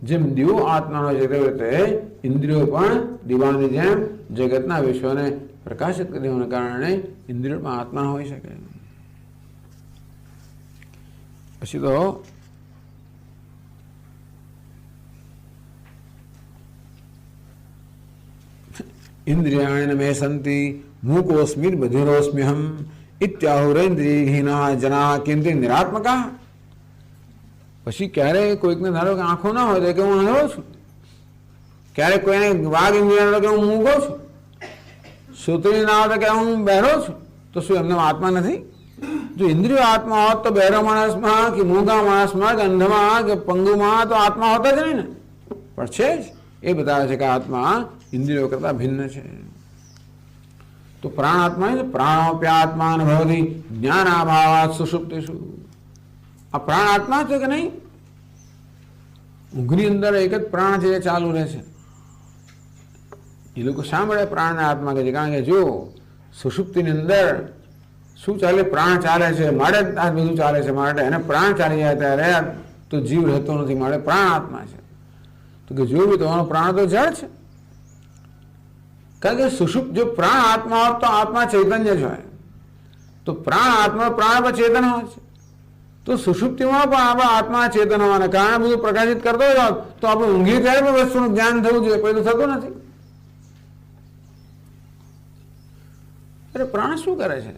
જેમ દીવો આત્માનો છે તેવી રીતે ઇન્દ્રિયો પણ દીવાની જેમ જગતના વિશ્વને પ્રકાશિત કરવાને કારણે ઇન્દ્રિયોમાં આત્મા હોઈ શકે. પછી તો ઇન્દ્રિયાણિ મે સંતિ મૂકોસ્મિ બધિરોસ્મ્યહમ ઇત્યાહુરેન્દ્રિયહીના જના કેન્દ્રિય નિરાત્મકા. પછી ક્યારેય કોઈકને ધારો કે આંખો ના હોય તો કે હું અંધળો છું. ક્યારેક કોઈને વાઘ ઇન્દ્રિય કે હું મૂંગો છું. શ્રોત્રિય ના હોય તો કે હું બહેરો છું. તો શું એમને આત્મા નથી? જો ઇન્દ્રિયો આત્મા હોત તો બહેરો માણસમાં કે મૂંગા માણસમાં કે અંધમાં કે પંગુમાં તો આત્મા હોતા જ નહીં ને. પણ છે જ. એ બતાવે છે કે આત્મા ઇન્દ્રિયો કરતા ભિન્ન છે. તો પ્રાણ આત્મા પ્રાણોપ્યાત્માન ભવતી જ્ઞાનાભાવાત સુષુપ્તિષુ. આ પ્રાણ આત્મા છે કે નહીં? ઊંઘની અંદર એક જ પ્રાણ છે એ ચાલુ રહે છે. એ લોકો શા મળે પ્રાણને આત્મા કહે છે? કારણ કે જો સુષુપ્તિની અંદર શું ચાલે? પ્રાણ ચાલે છે, મારે આ બધું ચાલે છે. માટે એને પ્રાણ ચાલી જાય ત્યારે તો જીવ રહેતો નથી. માટે પ્રાણ આત્મા છે. તો કે જોયું તમારો પ્રાણ તો જળ છે. કારણ કે સુષુપ્ત જો પ્રાણ આત્મા હોત તો આત્મા ચૈતન્ય જ હોય. તો પ્રાણ આત્મા પ્રાણ પર ચેતન હોય છે. તો સુષુપ્તિમાં પણ આપણા આત્મા ચેતન હોવાને કારણે બધું પ્રકાશિત કરતો હોય તો આપણે ઊંઘીએ ત્યારે પણ વસ્તુનું જ્ઞાન થવું જોઈએ. કોઈ તો થતું નથી. અરે પ્રાણ શું કરે છે?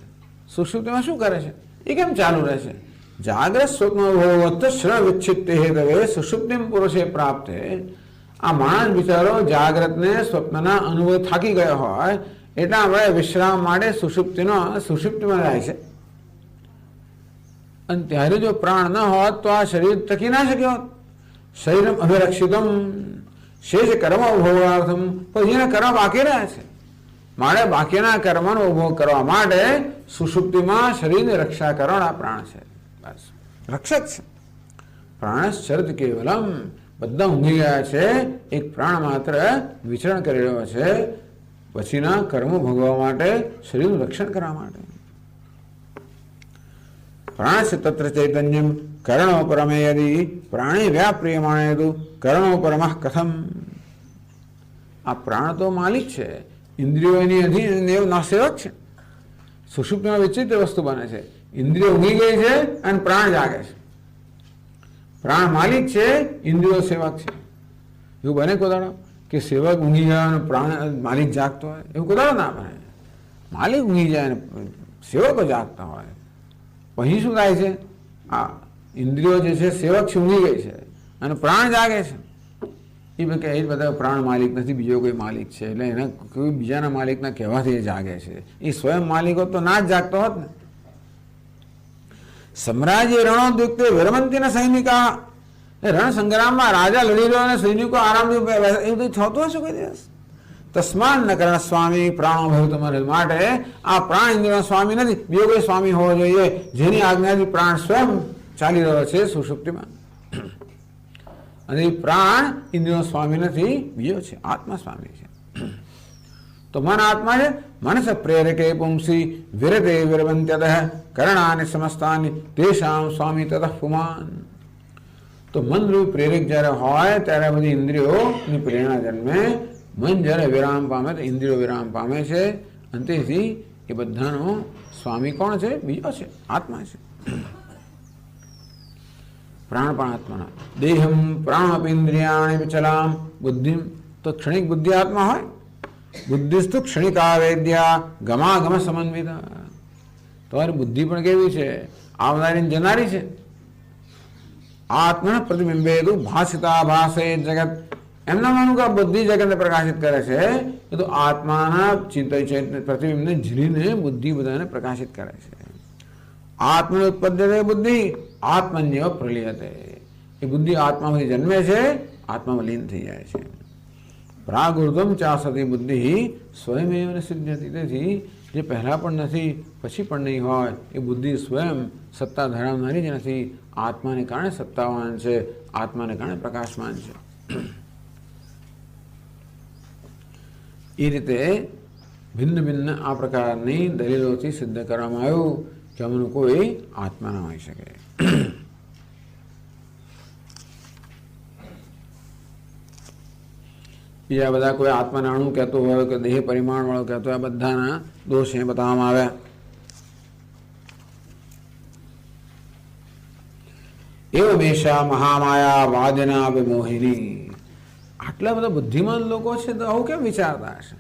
સુષુપ્તિમાં શું કરે છે? એ કેમ ચાલુ રહે છે? જાગ્રત સ્વપ્ન શ્રવ વિચ્છિત હેતવે સુષુપ્તિમ પુરુષે પ્રાપ્ત. આ માણસ બિચારો જાગ્રતને સ્વપ્નના અનુભવ થાકી ગયો હોય એટલા આપણે વિશ્રામ માટે સુષુપ્તિમાં જાય છે. અને ત્યારે જો પ્રાણ ન હોત તો આ શરીર ટકી ના શક્યો હોત. શરીરમ અભિરક્ષિતમ શેષ કર્મ ઉભવાર્થમ, પછી એના કર્મ બાકી રહ્યા છે માટે બાકીના કર્મનો ઉભો કરવા માટે સુષુપ્તિમાં શરીરની રક્ષા કરવાના પ્રાણ છે. બસ રક્ષક છે. પ્રાણશ્ચરત કેવલમ, બધા ઊંઘી ગયા છે, એક પ્રાણ માત્ર વિચરણ કરી રહ્યો છે પછીના કર્મો ભોગવવા માટે, શરીરનું રક્ષણ કરવા માટે. પ્રાણસ્ય તત્ર ચૈતન્યમ કર્ણો પરમે યદી પ્રાણે વ્યાપ્રિયમાણેતુ કર્ણો પરમઃ કથમ. આ પ્રાણ તો માલિક છે, ઇન્દ્રિયોની અધીન સેવક છે. સુષુપ્તિમાં વિચિત્ર વસ્તુ બને છે. ઇન્દ્રિયો ઊંઘી ગઈ છે અને પ્રાણ જાગે છે. પ્રાણ માલિક છે, ઇન્દ્રિયો સેવક છે. એવું બને કોદાડો કે સેવક ઊંઘી ગયા અને પ્રાણ માલિક જાગતો હોય? એવું કોદાડો ના બને. માલિક ઊંઘી જાય અને સેવકો જાગતા હોય. પછી શું થાય છે? આ ઇન્દ્રિયો જે છે સેવક છે, ઊંઘી ગઈ છે અને પ્રાણ જાગે છે. એ બધા પ્રાણ માલિક નથી, બીજો કોઈ માલિક છે, એટલે એના કોઈ બીજાના માલિકના કહેવાથી એ જાગે છે. એ સ્વયં માલિક હોત તો ના જ જાગતો હોત ને. સમ્રાજ્ય રણોદ્યુક્તે વિરમંતીના સૈનિકા, રણ સંગ્રામમાં રાજા લડી રહ્યો અને સૈનિકો આરામથી એવું થતું હશે કોઈ દિવસ? તસ્માન ન કરણ સ્વામી પ્રાણો ભય તમારે માટે આ પ્રાણ ઇન્દ્રિયનો સ્વામી નથી, બીજો કોઈ સ્વામી હોવો જોઈએ જેની આજ્ઞાથી પ્રાણ સ્વયં ચાલી રહ્યો છે સુષુપ્તિમાં. અને એ પ્રાણ ઇન્દ્રિયનો સ્વામી નથી, બીજો છે આત્મા સ્વામી છે. તો મન આત્મા છે. મનસ પ્રેરકે પુંસી વિરતે વિરવંત્યતઃ કરણાની સમસ્તાની તેષામ સ્વામી તતઃ પુમાન. તો મનરૂપ પ્રેરક જ્યારે હોય ત્યારે બધી ઇન્દ્રિયોની પ્રેરણા જન્મે. મન જ્યારે વિરામ પામે તો ઇન્દ્રિયો વિરામ પામે છે. અને તેથી એ બધાનો સ્વામી કોણ છે? બીજો છે, આત્મા છે. પ્રાણ પણ આત્માના. દેહમ પ્રાણપેન્દ્રિયાણી વિચલામ બુદ્ધિમ, તો ક્ષણિક બુદ્ધિ આત્મા હોય. બુદ્ધિસ્તુ ક્ષણિકા વેદ્યા ગમાગમ સમન્વિતા. તમારી બુદ્ધિ પણ કેવી છે? આવનારી જનારી છે. આત્મા પ્રતિબિંબે ભાષિતા ભાષે જગત. એમના માનું કે બુદ્ધિ જગતને પ્રકાશિત કરે છે, એ તો આત્માના પ્રતિબિંબને ઝીલીને બુદ્ધિ બધાને પ્રકાશિત કરે છે. આત્મન ઉત્પદ્યતે બુદ્ધિ આત્મન્ય પ્રલીયતે. એ બુદ્ધિ આત્મામાંથી જન્મે છે, આત્મામાં લીન થઈ જાય છે. પ્રાગૃતમ ચાસતી બુદ્ધિ સ્વયં સિદ્ધતી. તેથી જે પહેલાં પણ નથી પછી પણ નહીં હોય એ બુદ્ધિ સ્વયં સત્તા ધરાવનારી જ નથી. આત્માને કારણે સત્તાવાન છે, આત્માને કારણે પ્રકાશમાન છે. એ રીતે ભિન્ન ભિન્ન આ પ્રકારની દલીલોથી સિદ્ધ કરવામાં આવ્યું કે અમનું કોઈ આત્મા ન હોઈ શકે. બીજા બધા કોઈ આત્માને અણુ કહેતો હોય કે દેહ પરિમાણ વાળો કહેતો હોય, બધાના દોષ એ બતાવવામાં આવ્યા. એવમેષા મહામાયા વાદના વિમોહિની. આટલા બધા બુદ્ધિમાન લોકો છે તો આવું કેમ વિચારતા હશે?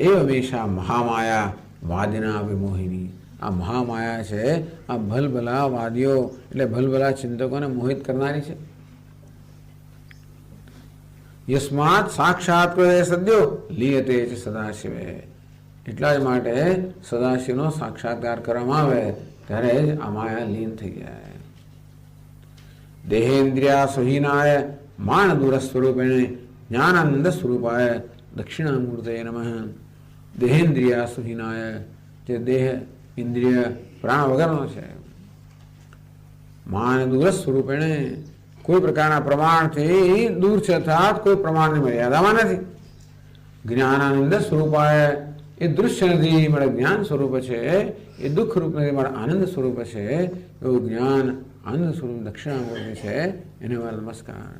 એવમેષા મહામાયા વાદના વિમોહિની. આ મહામાયા છે, આ ભલભલા વાદીઓ એટલે ભલભલા ચિંતકોને મોહિત કરનારી છે. યસ્માત સાક્ષાત કૃતે સદ્યો લીયતે ચ સદાશિવે. એટલા જ માટે સદાશિવનો સાક્ષાત્કાર કરવામાં આવે ત્યારે જ આ માયા લીન થઈ જાય. દેહેન્દ્રિયા સુહીનાય માન દૂર સ્વરૂપેણે જ્ઞાનાનંદ સ્વરૂપાય દક્ષિણામૂર્તે નમઃ. દેહેન્દ્રિયા સુહીનાય, જે દેહ ઇન્દ્રિય પ્રાણ વગરનો છે. માન દૂર સ્વરૂપેણે, કોઈ પ્રકારના પ્રમાણથી દૂર છે, અર્થાત કોઈ પ્રમાણની મર્યાદામાં નથી. જ્ઞાનાનંદ સ્વરૂપાય, એ દૃશ્ય નથી મળે જ્ઞાન સ્વરૂપ છે. એ દુઃખ રૂપ નથી મળે આનંદ સ્વરૂપ છે. એવું જ્ઞાન આનંદ સ્વરૂપ દક્ષિણામૂર્તિ છે, એને મારા નમસ્કાર.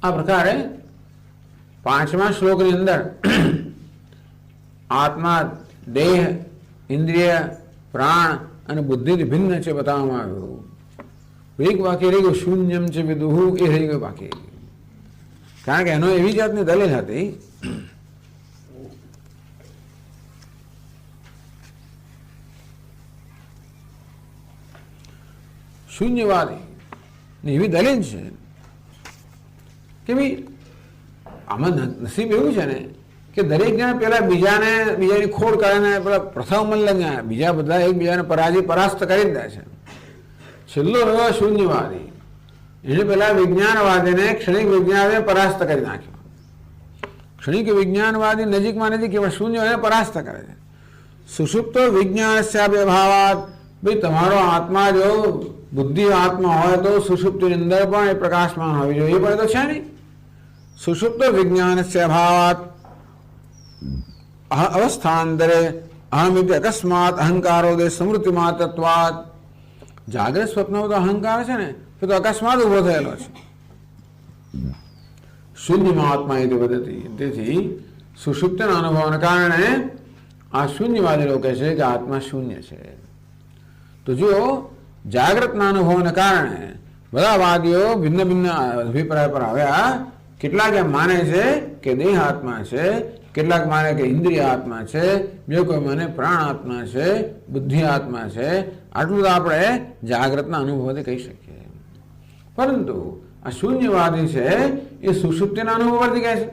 આ પ્રકારે 5મા શ્લોકની અંદર આત્મા, દેહ, ઇન્દ્રિય, પ્રાણ અને બુદ્ધિથી ભિન્ન છે બતાવવામાં આવ્યું. એક વાક્ય રહી ગયું શૂન્યમ છે વિદુહુ, એ રહી ગયું બાકી. કારણ કે એનો એવી જાતની દલીલ હતી શૂન્યવાદી એવી દલીલ છે કે ભાઈ આમાં નસીબ એવું છે ને કે દરેક જણ પેલા બીજાની ખોડ કરીને પેલા પ્રથમ મલ્લ બીજા બધા એકબીજાને પરાસ્ત કરી દે છે. છેલ્લો રહ્યો શૂન્યવાદી, એને પેલા વિજ્ઞાનવાદીને ક્ષણિક વિજ્ઞાને પરાસ્ત કરી નાખ્યો. ક્ષણિક વિજ્ઞાનવાદી નજીકમાં નથી કેવળ શૂન્યને પરાસ્ત કરે છે. સુષુપ્ત વિજ્ઞાનસ્યાભાવાત, ભાઈ તમારો આત્મા જો બુદ્ધિ આત્મા હોય તો સુષુપ્તિની અંદર પણ એ પ્રકાશમાન હોવી જોઈએ, એ પણ તો છે નહીં. સુષુપ્ત વિજ્ઞાનસ્યાભાવાત અવસ્થાંતરે અહમિતિ અકસ્માત અહંકારોદય સ્મૃતિમાં તત્વાત. જાગ્રત સ્વપ્નમાં તો અહંકાર છે ને એ તો અકસ્માત ઉભો થયેલો છે. શૂન્યમાં આત્મા એ પદ્ધતિ. તેથી સુષુપ્તના અનુભવને કારણે આ શૂન્યવાદી લોકો કહે છે કે આત્મા શૂન્ય છે. તો જો જાગ્રતના અનુભવને કારણે બધા વાદીઓ ભિન્ન ભિન્ન અભિપ્રાય પર આવ્યા. કેટલાક એમ માને છે કે દેહ આત્મા છે, કેટલાક માને કે ઇન્દ્રિય આત્મા છે, બીજો કોઈ માને પ્રાણ આત્મા છે, બુદ્ધિ આત્મા છે. આટલું તો આપણે જાગ્રતના અનુભવથી કહી શકીએ. પરંતુ આ શૂન્યવાદી છે એ સુષુપ્તિના અનુભવ પરથી કહે છે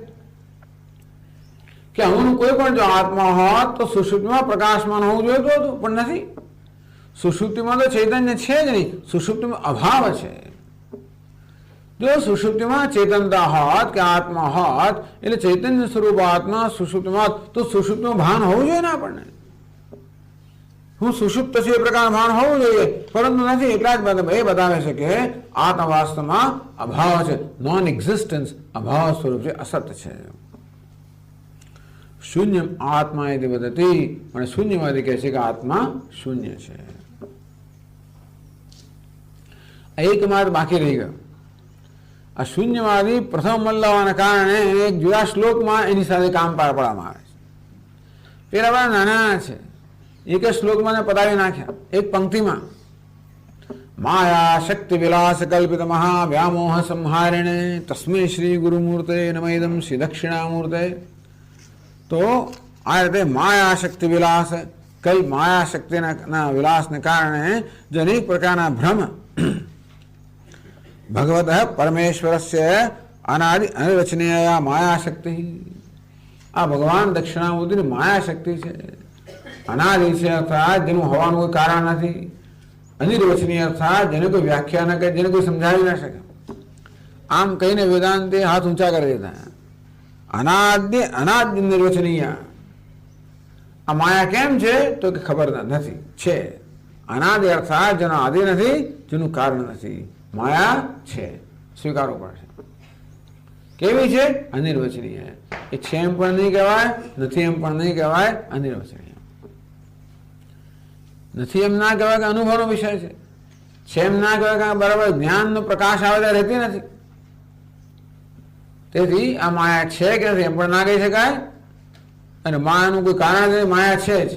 કે હું કોઈ પણ જો આત્મા હોત તો સુષુપ્તિમાં પ્રકાશમાન હોવું જોઈએ તો હતું, પણ નથી. સુષુપ્તિમાં તો ચૈતન્ય છે જ નહીં, સુષુપ્તિમાં અભાવ છે. જો સુષુપ્તિમાં ચેતનતા હોત કે આત્મા હોત એટલે ચૈતન્ય સ્વરૂપ આત્મા સુષુપ્તિમાં, તો સુષુપ્તિમાં ભાન હોવું જોઈએ ને આપણને. હું સુષુપ્ત છું એ પ્રકારનું ભાન હોવું જોઈએ, પરંતુ નથી. એટલા જ એ બતાવે છે કે આત્મા વાસ્તવમાં અભાવ છે, નોન એક્ઝિસ્ટન્સ, અભાવ સ્વરૂપ છે, અસત છે. શૂન્ય આત્મા એ પદ્ધતિ, પણ શૂન્યવાદી કહે છે કે આત્મા શૂન્ય છે. એક માર્ગ બાકી રહી ગયો. આ શૂન્યવાદી પ્રથમ મલ્લ હોવાના કારણે એક જુદા શ્લોકમાં એની સાથે કામ પાર પાડવામાં આવે છે. પેલા બધા નાના છે, એક જ શ્લોકમાં પતાવી નાખ્યા એક પંક્તિમાં. માયા શક્તિ વિલાસ કલ્પિત મહાવ્યામોહ સંહારિણે તસ્મૈ શ્રી ગુરુમૂર્તે નમૈદમ શ્રી દક્ષિણામૂર્તે. તો આ રીતે માયા શક્તિ વિલાસ, કઈ માયા શક્તિના વિલાસને કારણે જે અનેક પ્રકારના ભ્રમ ભગવત પરમેશ્વરસ્ય અનાદિ અનિર્વચનીય માયા શક્તિ. આ ભગવાન દક્ષિણામૂર્તિની માયા શક્તિ છે, અનાદિ છે, અર્થાત જેનું હોવાનું કોઈ કારણ નથી. અનિર્વચનીય અર્થાત જેને કોઈ વ્યાખ્યા ન કરે, જેને કોઈ સમજાવી ન શકે. આમ કહીને વેદાંતે હાથ ઊંચા કરી દેતા. અનાદ્ય નિર્વચનીય. આ માયા કેમ છે તો કે ખબર નથી, છે. અનાદિ અર્થાત જેનો આદિ નથી, જેનું કારણ નથી. માયા છે, સ્વીકારવું પડશે. કેવી છે? અનિર્વચનીય. એ છે એમ પણ નહીં કહેવાય, નથી એમ પણ નહીં કહેવાય, અનિર્વચનીય. નથી એમ ના કહેવાય કે અનુભવનો વિષય છે એમ ના કહેવાય કે બરાબર જ્ઞાનનો પ્રકાશ આવે ત્યાં રહેતી નથી. તેથી આ માયા છે કે નથી એમ પણ ના કહી શકાય, અને માયાનું કોઈ કારણ નથી, માયા છે જ.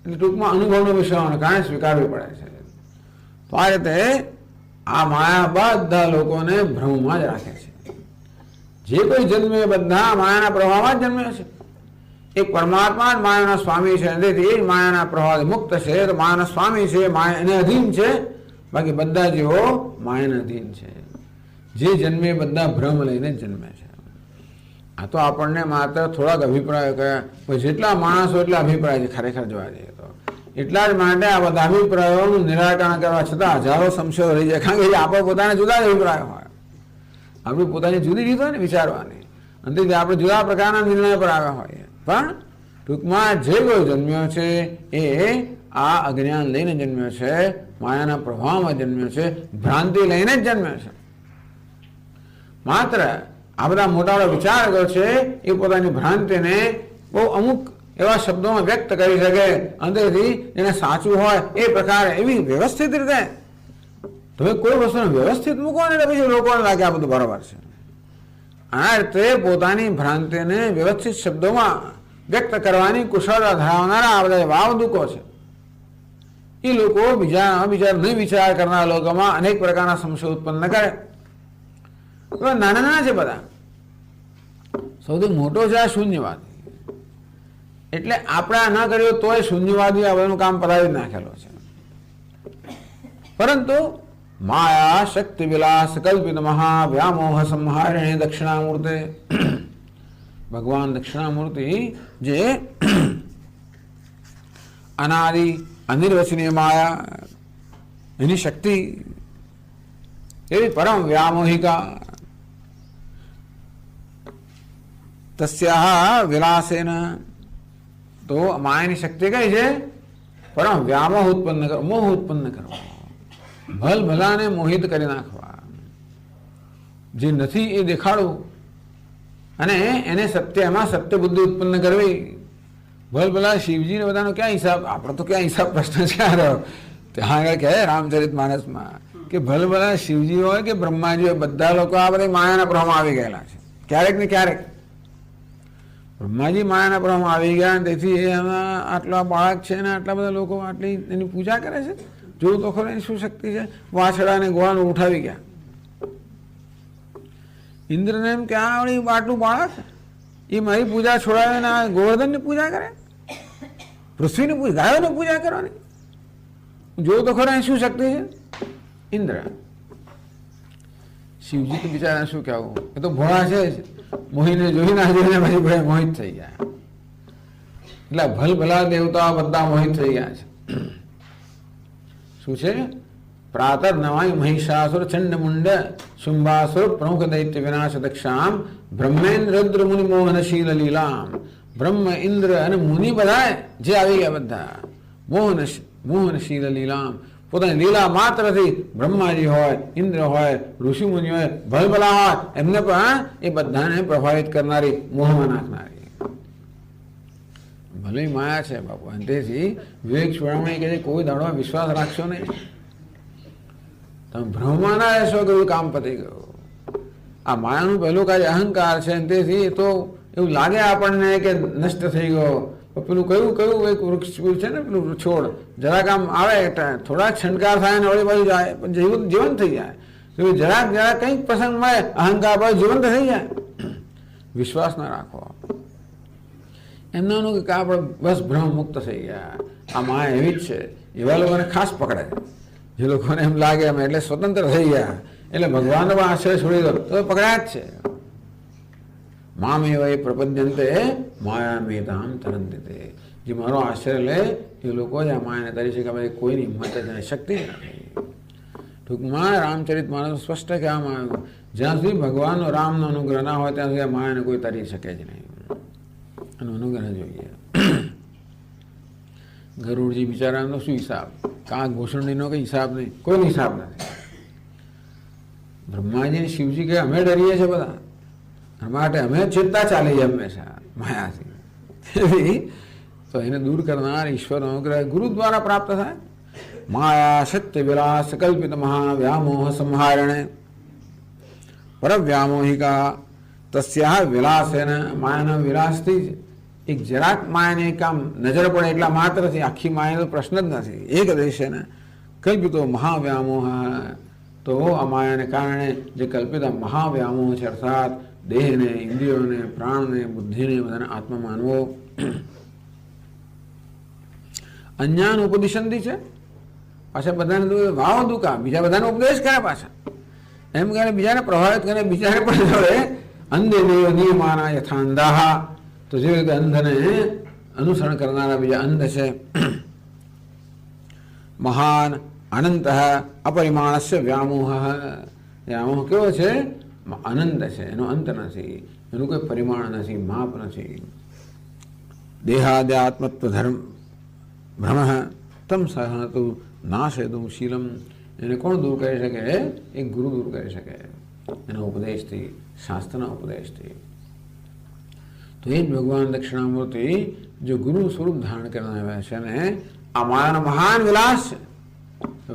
એટલે ટૂંકમાં અનુભવનો વિષય હોવાને કારણે સ્વીકારવી પડે છે. તો આ રીતે આ માયા બધા લોકોને ભ્રમમાં જ રાખે છે. જે કોઈ જન્મે બધા માયાના પ્રવાહમાં જ જન્મે છે. એક પરમાત્મા જ માયાના સ્વામી છે, તેથી એ જ માયાના પ્રવાહ મુક્ત છે, તો માયાના સ્વામી છે, માયા એને અધીન છે. બાકી બધા જેવો માયાના અધીન છે. જે જન્મે બધા ભ્રમ લઈને જન્મે છે. આ તો આપણને માત્ર થોડાક અભિપ્રાયો કયા, જેટલા માણસો એટલા અભિપ્રાય છે ખરેખર જોવા જઈએ તો. એટલા જ માટે આ બધા અભિપ્રાયોનું નિરાકરણ કરવા છતાં હજારો સંશયો રહી જાય. કારણ કે આપણે પોતાના જુદા જ અભિપ્રાયો હોય, આપણી પોતાની જુદી રીત હોય ને વિચારવાની, અને આપણે જુદા પ્રકારના નિર્ણય પર આવ્યા હોઈએ. પણ ટૂંકમાં જે કોઈ જન્મ્યો છે એ આ અજ્ઞાન લઈને જન્મ્યો છે, માયાના પ્રભાવમાં જન્મ્યો છે, ભ્રાંતિ લઈને જ જન્મ્યો છે. માત્ર આ બધા મોટા વિચારકો છે એ પોતાની ભ્રાંતિને બહુ અમુક એવા શબ્દોમાં વ્યક્ત કરી શકે, અંદરથી એને સાચું હોય એ પ્રકારે એવી વ્યવસ્થિત રીતે. તમે કોઈ વસ્તુને વ્યવસ્થિત મૂકો ને પછી લોકોને લાગે આ બધું બરોબર છે. આ રીતે પોતાની ભ્રાંતિને વ્યવસ્થિત શબ્દોમાં વ્યક્ત કરવાની કુશળતા ધરાવનારા આ બધા વાવદુકો છે. એ લોકો બીજા નહીં વિચાર કરનારા લોકોમાં અનેક પ્રકારના સંશય ઉત્પન્ન કરે. નાના નાના છે બધા. સૌથી મોટો છે આ શૂન્યવાદી. એટલે આપણે આ ન કર્યું તોય શૂન્યવાદી આ બધાનું કામ પતાવી નાખેલો છે. પરંતુ માયા શક્તિ વિલાસ કલ્પિત મહાવ્યામોહ સંહારિણી દક્ષિણામૂર્તે. ભગવાન દક્ષિણામૂર્તિ જે અનાદિ અનિર્વચનીય માયા, એની શક્તિ એવી પરમ વ્યામોહિકા, તસ્યાહ વિલાસેન. તો માયાની શક્તિ કઈ છે? પરમ વ્યામોહ ઉત્પન્ન કરો, મોહ ઉત્પન્ન કરો, ભલ ભલાને મોહિત કરી નાખવા, જે નથી એ દેખાડવું અને એને સત્ય, એમાં સત્ય બુદ્ધિ ઉત્પન્ન કરવી. ભલ ભલા શિવજીને બધાનો ક્યાં હિસાબ? આપણો તો ક્યાં હિસાબ પ્રશ્ન છે આ. ત્યાં આગળ કહે રામચરિત માનસમાં કે ભલ ભલા શિવજી હોય કે બ્રહ્માજી હોય, બધા લોકો આ બધા માયાના પ્રવાહમાં આવી ગયેલા છે ક્યારેક ને ક્યારેક. બ્રહ્માજી માયાના પ્રવાહમાં આવી ગયા, તેથી એમાં આટલા બાળક છે ને આટલા બધા લોકો આટલી એની પૂજા કરે છે. જોવું તો ખરો એની શું શક્તિ છે. વાછડા ને ગોળાને ઉઠાવી ગયા. ઇન્દ્રને એમ કે આટલું બાળક એ મારી પૂજા છોડાવે ને આ ગોવર્ધનની પૂજા કરે, પૃથ્વીની પૂજા, ગાયોની પૂજા કરવાની. જોવું તો ખરો એની શું શક્તિ છે. ઇન્દ્ર. શિવજી તો બિચારા શું કહેવું, એ તો ભોળા છે જ. મોહીને જોઈને પછી ભાઈ મોહિત થઈ ગયા. એટલે ભલ ભલા દેવતાઓ બધા મોહિત થઈ ગયા છે. શું છે? પ્રાતર નવાય મહિષાસુર ચંડ મુંડ શુંભાસુર પ્રમુખ દૈત્ય વિનાશ દક્ષામ બ્રહ્મેન્દ્ર રુદ્ર મુનિ મોહનશીલ લીલામ. બ્રહ્મ, ઇન્દ્ર અને મુનિ બધા જે આવી ગયા બધા મોહનશીલ લીલામ. પોતાની લીલા માત્રથી બ્રહ્માજી હોય, ઇન્દ્ર હોય, ઋષિ મુનિ હોય, ભલભલા હોય, એમને પણ એ બધાને પ્રભાવિત કરનારી, મોહમાં નાખનારી ભલે માયા છે બાપુ. અને તેથી વિવેક ચૂડામણી કે કોઈ દાડો વિશ્વાસ રાખશો નહીં. તમે ભ્રમમાં ના રહેશો કે કામ પતી ગયું. આ માયાનું પહેલું કાર્ય અહંકાર છે. તેથી એ તો એવું લાગે આપણને કે નષ્ટ થઈ ગયો. પેલું કયું એક વૃક્ષ છે ને, પેલું છોડ જરાક આમ આવે, થોડાક છંટકાર થાય ને વળી બાજુ જાય, પણ જીવંત થઈ જાય. જરાક કંઈક પ્રસંગ મળે, અહંકાર બાજુ જીવંત થઈ જાય. વિશ્વાસ ના રાખો. એમનાનું કે આપણે બસ ભ્રમ મુક્ત થઈ ગયા. આ માયા એવી જ છે. એવા લોકોને ખાસ પકડે, જે લોકોને એમ લાગે એમ એટલે સ્વતંત્ર થઈ ગયા, એટલે ભગવાનનો પણ આશ્રય છોડી દો તો પકડાય જ છે. મામેવ પ્રપદ્યંતે માયા મેધામ તરંતે. જે મારો આશ્રય લે એ લોકો જ આ માયાને તરી છે કે ભાઈ કોઈની હિંમત જ નહીં, શક્તિ જ નથી. ટૂંકમાં રામચરિત માનસ સ્પષ્ટ કહેવામાં આવ્યું, જ્યાં સુધી ભગવાનનો રામનો અનુગ્રહ ના હોય ત્યાં સુધી આ માયાને કોઈ તરી શકે જ નહીં. એનો અનુગ્રહ જોઈએ. ગરુડજી બિચારાનો શું હિસાબ? કાંક ઘોષણીનો કઈ હિસાબ નહીં, કોઈ હિસાબ નથી. બ્રહ્માજી શિવજી કે અમે ડરીએ છીએ બધા, માટે અમે ચિંતા ચાલી છે હંમેશા માયાથી. તો એને દૂર કરનાર ઈશ્વરનો અનુગ્રહ ગુરુ દ્વારા પ્રાપ્ત થાય. માયા સત્ય વિલાસ કલ્પિત મહાવ્યામોહ સંહારણે પરવ્યામોહિકા તસ્યા વિલાસેન. માયાના વિલાસથી એક જરાક માયાને કામ નજર પડે એટલા માત્રથી આખી માયાનો પ્રશ્ન જ નથી. એક દેશે ને કલ્પિતો મહાવ્યામોહ. તો આ માયાને કારણે જે કલ્પિત મહાવ્યામોહ છે, અર્થાત દેહને, ઇન્દ્રિયોને, પ્રાણને, બુદ્ધિને બધાને આત્મા માનવો. અજ્ઞાન ઉપદિશંતિ છે. પાછા બધાને ભાવ દુકા, બીજા બધાને ઉપદેશ કરે પાછા. એમ કરે બીજાને પ્રભાવિત કરે, બીજાને પણ જોડે અંધે દેવ નિયમાના યથાંધાહા. તો જે રીતે અંધને અનુસરણ કરનારા બીજા અંધ છે. મહાન અનંત અપરિમાણસ્ય વ્યામોહ. વ્યામોહ કેવો છે? અનંત છે, એનો અંત નથી, એનું કોઈ પરિમાણ નથી, માપ નથી. દેહાદ્યાત્મત્વ ધર્મ ભ્રમ તમ સહતુ નાશેદું શીલમ. એને કોણ દૂર કરી શકે? એક ગુરુ દૂર કરી શકે, એના ઉપદેશથી, શાસ્ત્રના ઉપદેશથી. તો એ જ ભગવાન દક્ષિણામૂર્તિ જો ગુરુ સ્વરૂપ ધારણ કરનાર આવ્યા છે અને આ માયાનો મહાન વિલાસ છે,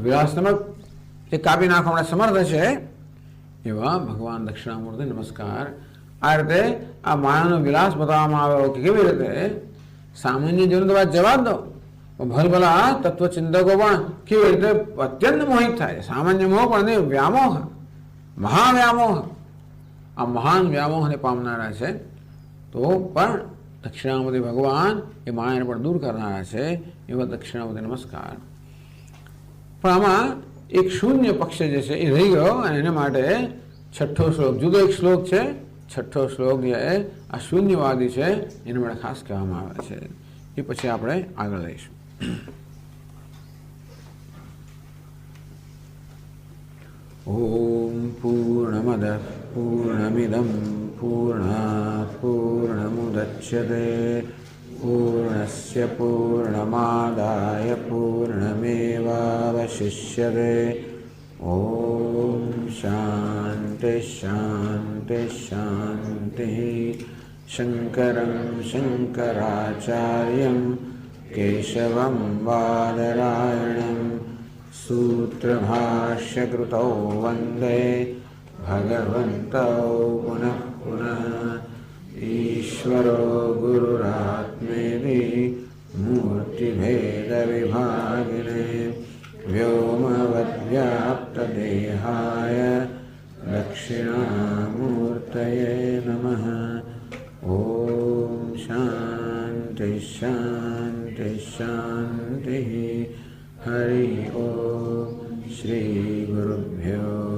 વિલાસ એ કાપી નાખવા સમર્થ છે એવા ભગવાન દક્ષિણામૂર્તિ નમસ્કાર. આ રીતે આ માયાનો વિલાસ બતાવવામાં આવ્યો કે કેવી રીતે સામાન્ય જીવન તો વાત જવાબ દો, ભલભલા તત્વચિંતકો પણ કેવી રીતે અત્યંત મોહિત થાય. સામાન્ય મોહ પણ નહીં, વ્યામોહ, મહાવ્યામોહ. આ મહાન વ્યામોહને પામનારા છે. તો પણ દક્ષિણામૂર્તિ ભગવાન એ માયાને પણ દૂર કરનારા છે એવા દક્ષિણામૂર્તિ નમસ્કાર. પણ આમાં એક શૂન્ય પક્ષ જે છે એ રહી ગયો અને એના માટે છઠ્ઠો શ્લોક, જુદો એક શ્લોક છે, છઠ્ઠો શ્લોક જે આ શૂન્યવાદી છે એના માટે ખાસ કહેવામાં આવે છે. એ પછી આપણે આગળ લઈશું. ઓમ પૂર્ણમદ પૂર્ણમિદમ પૂર્ણાત પૂર્ણમુદચ્યતે પૂર્ણસ્ય પૂર્ણમાદાય પૂર્ણમેવાવશિષ્યતે. ઓમ શાંતિ શાંતિ શાંતિ. શંકરં શંકરાચાર્યં કેશવં બાદરાયણં સૂત્રભાષ્યકૃતૌ વંદે ભગવन्तૌ પુનઃ પુનઃ. ઈશ્વરો ગુરુરાત્મેતિ મૂર્તિભેદવિભાગિને વ્યોમવદ્વ્યાપ્તદેહાય દક્ષિણામૂર્તયે નમઃ. ઓમ શાંતિ શાંતિ શાંતિ. હરિ ઓમ. શ્રી ગુરુભ્યો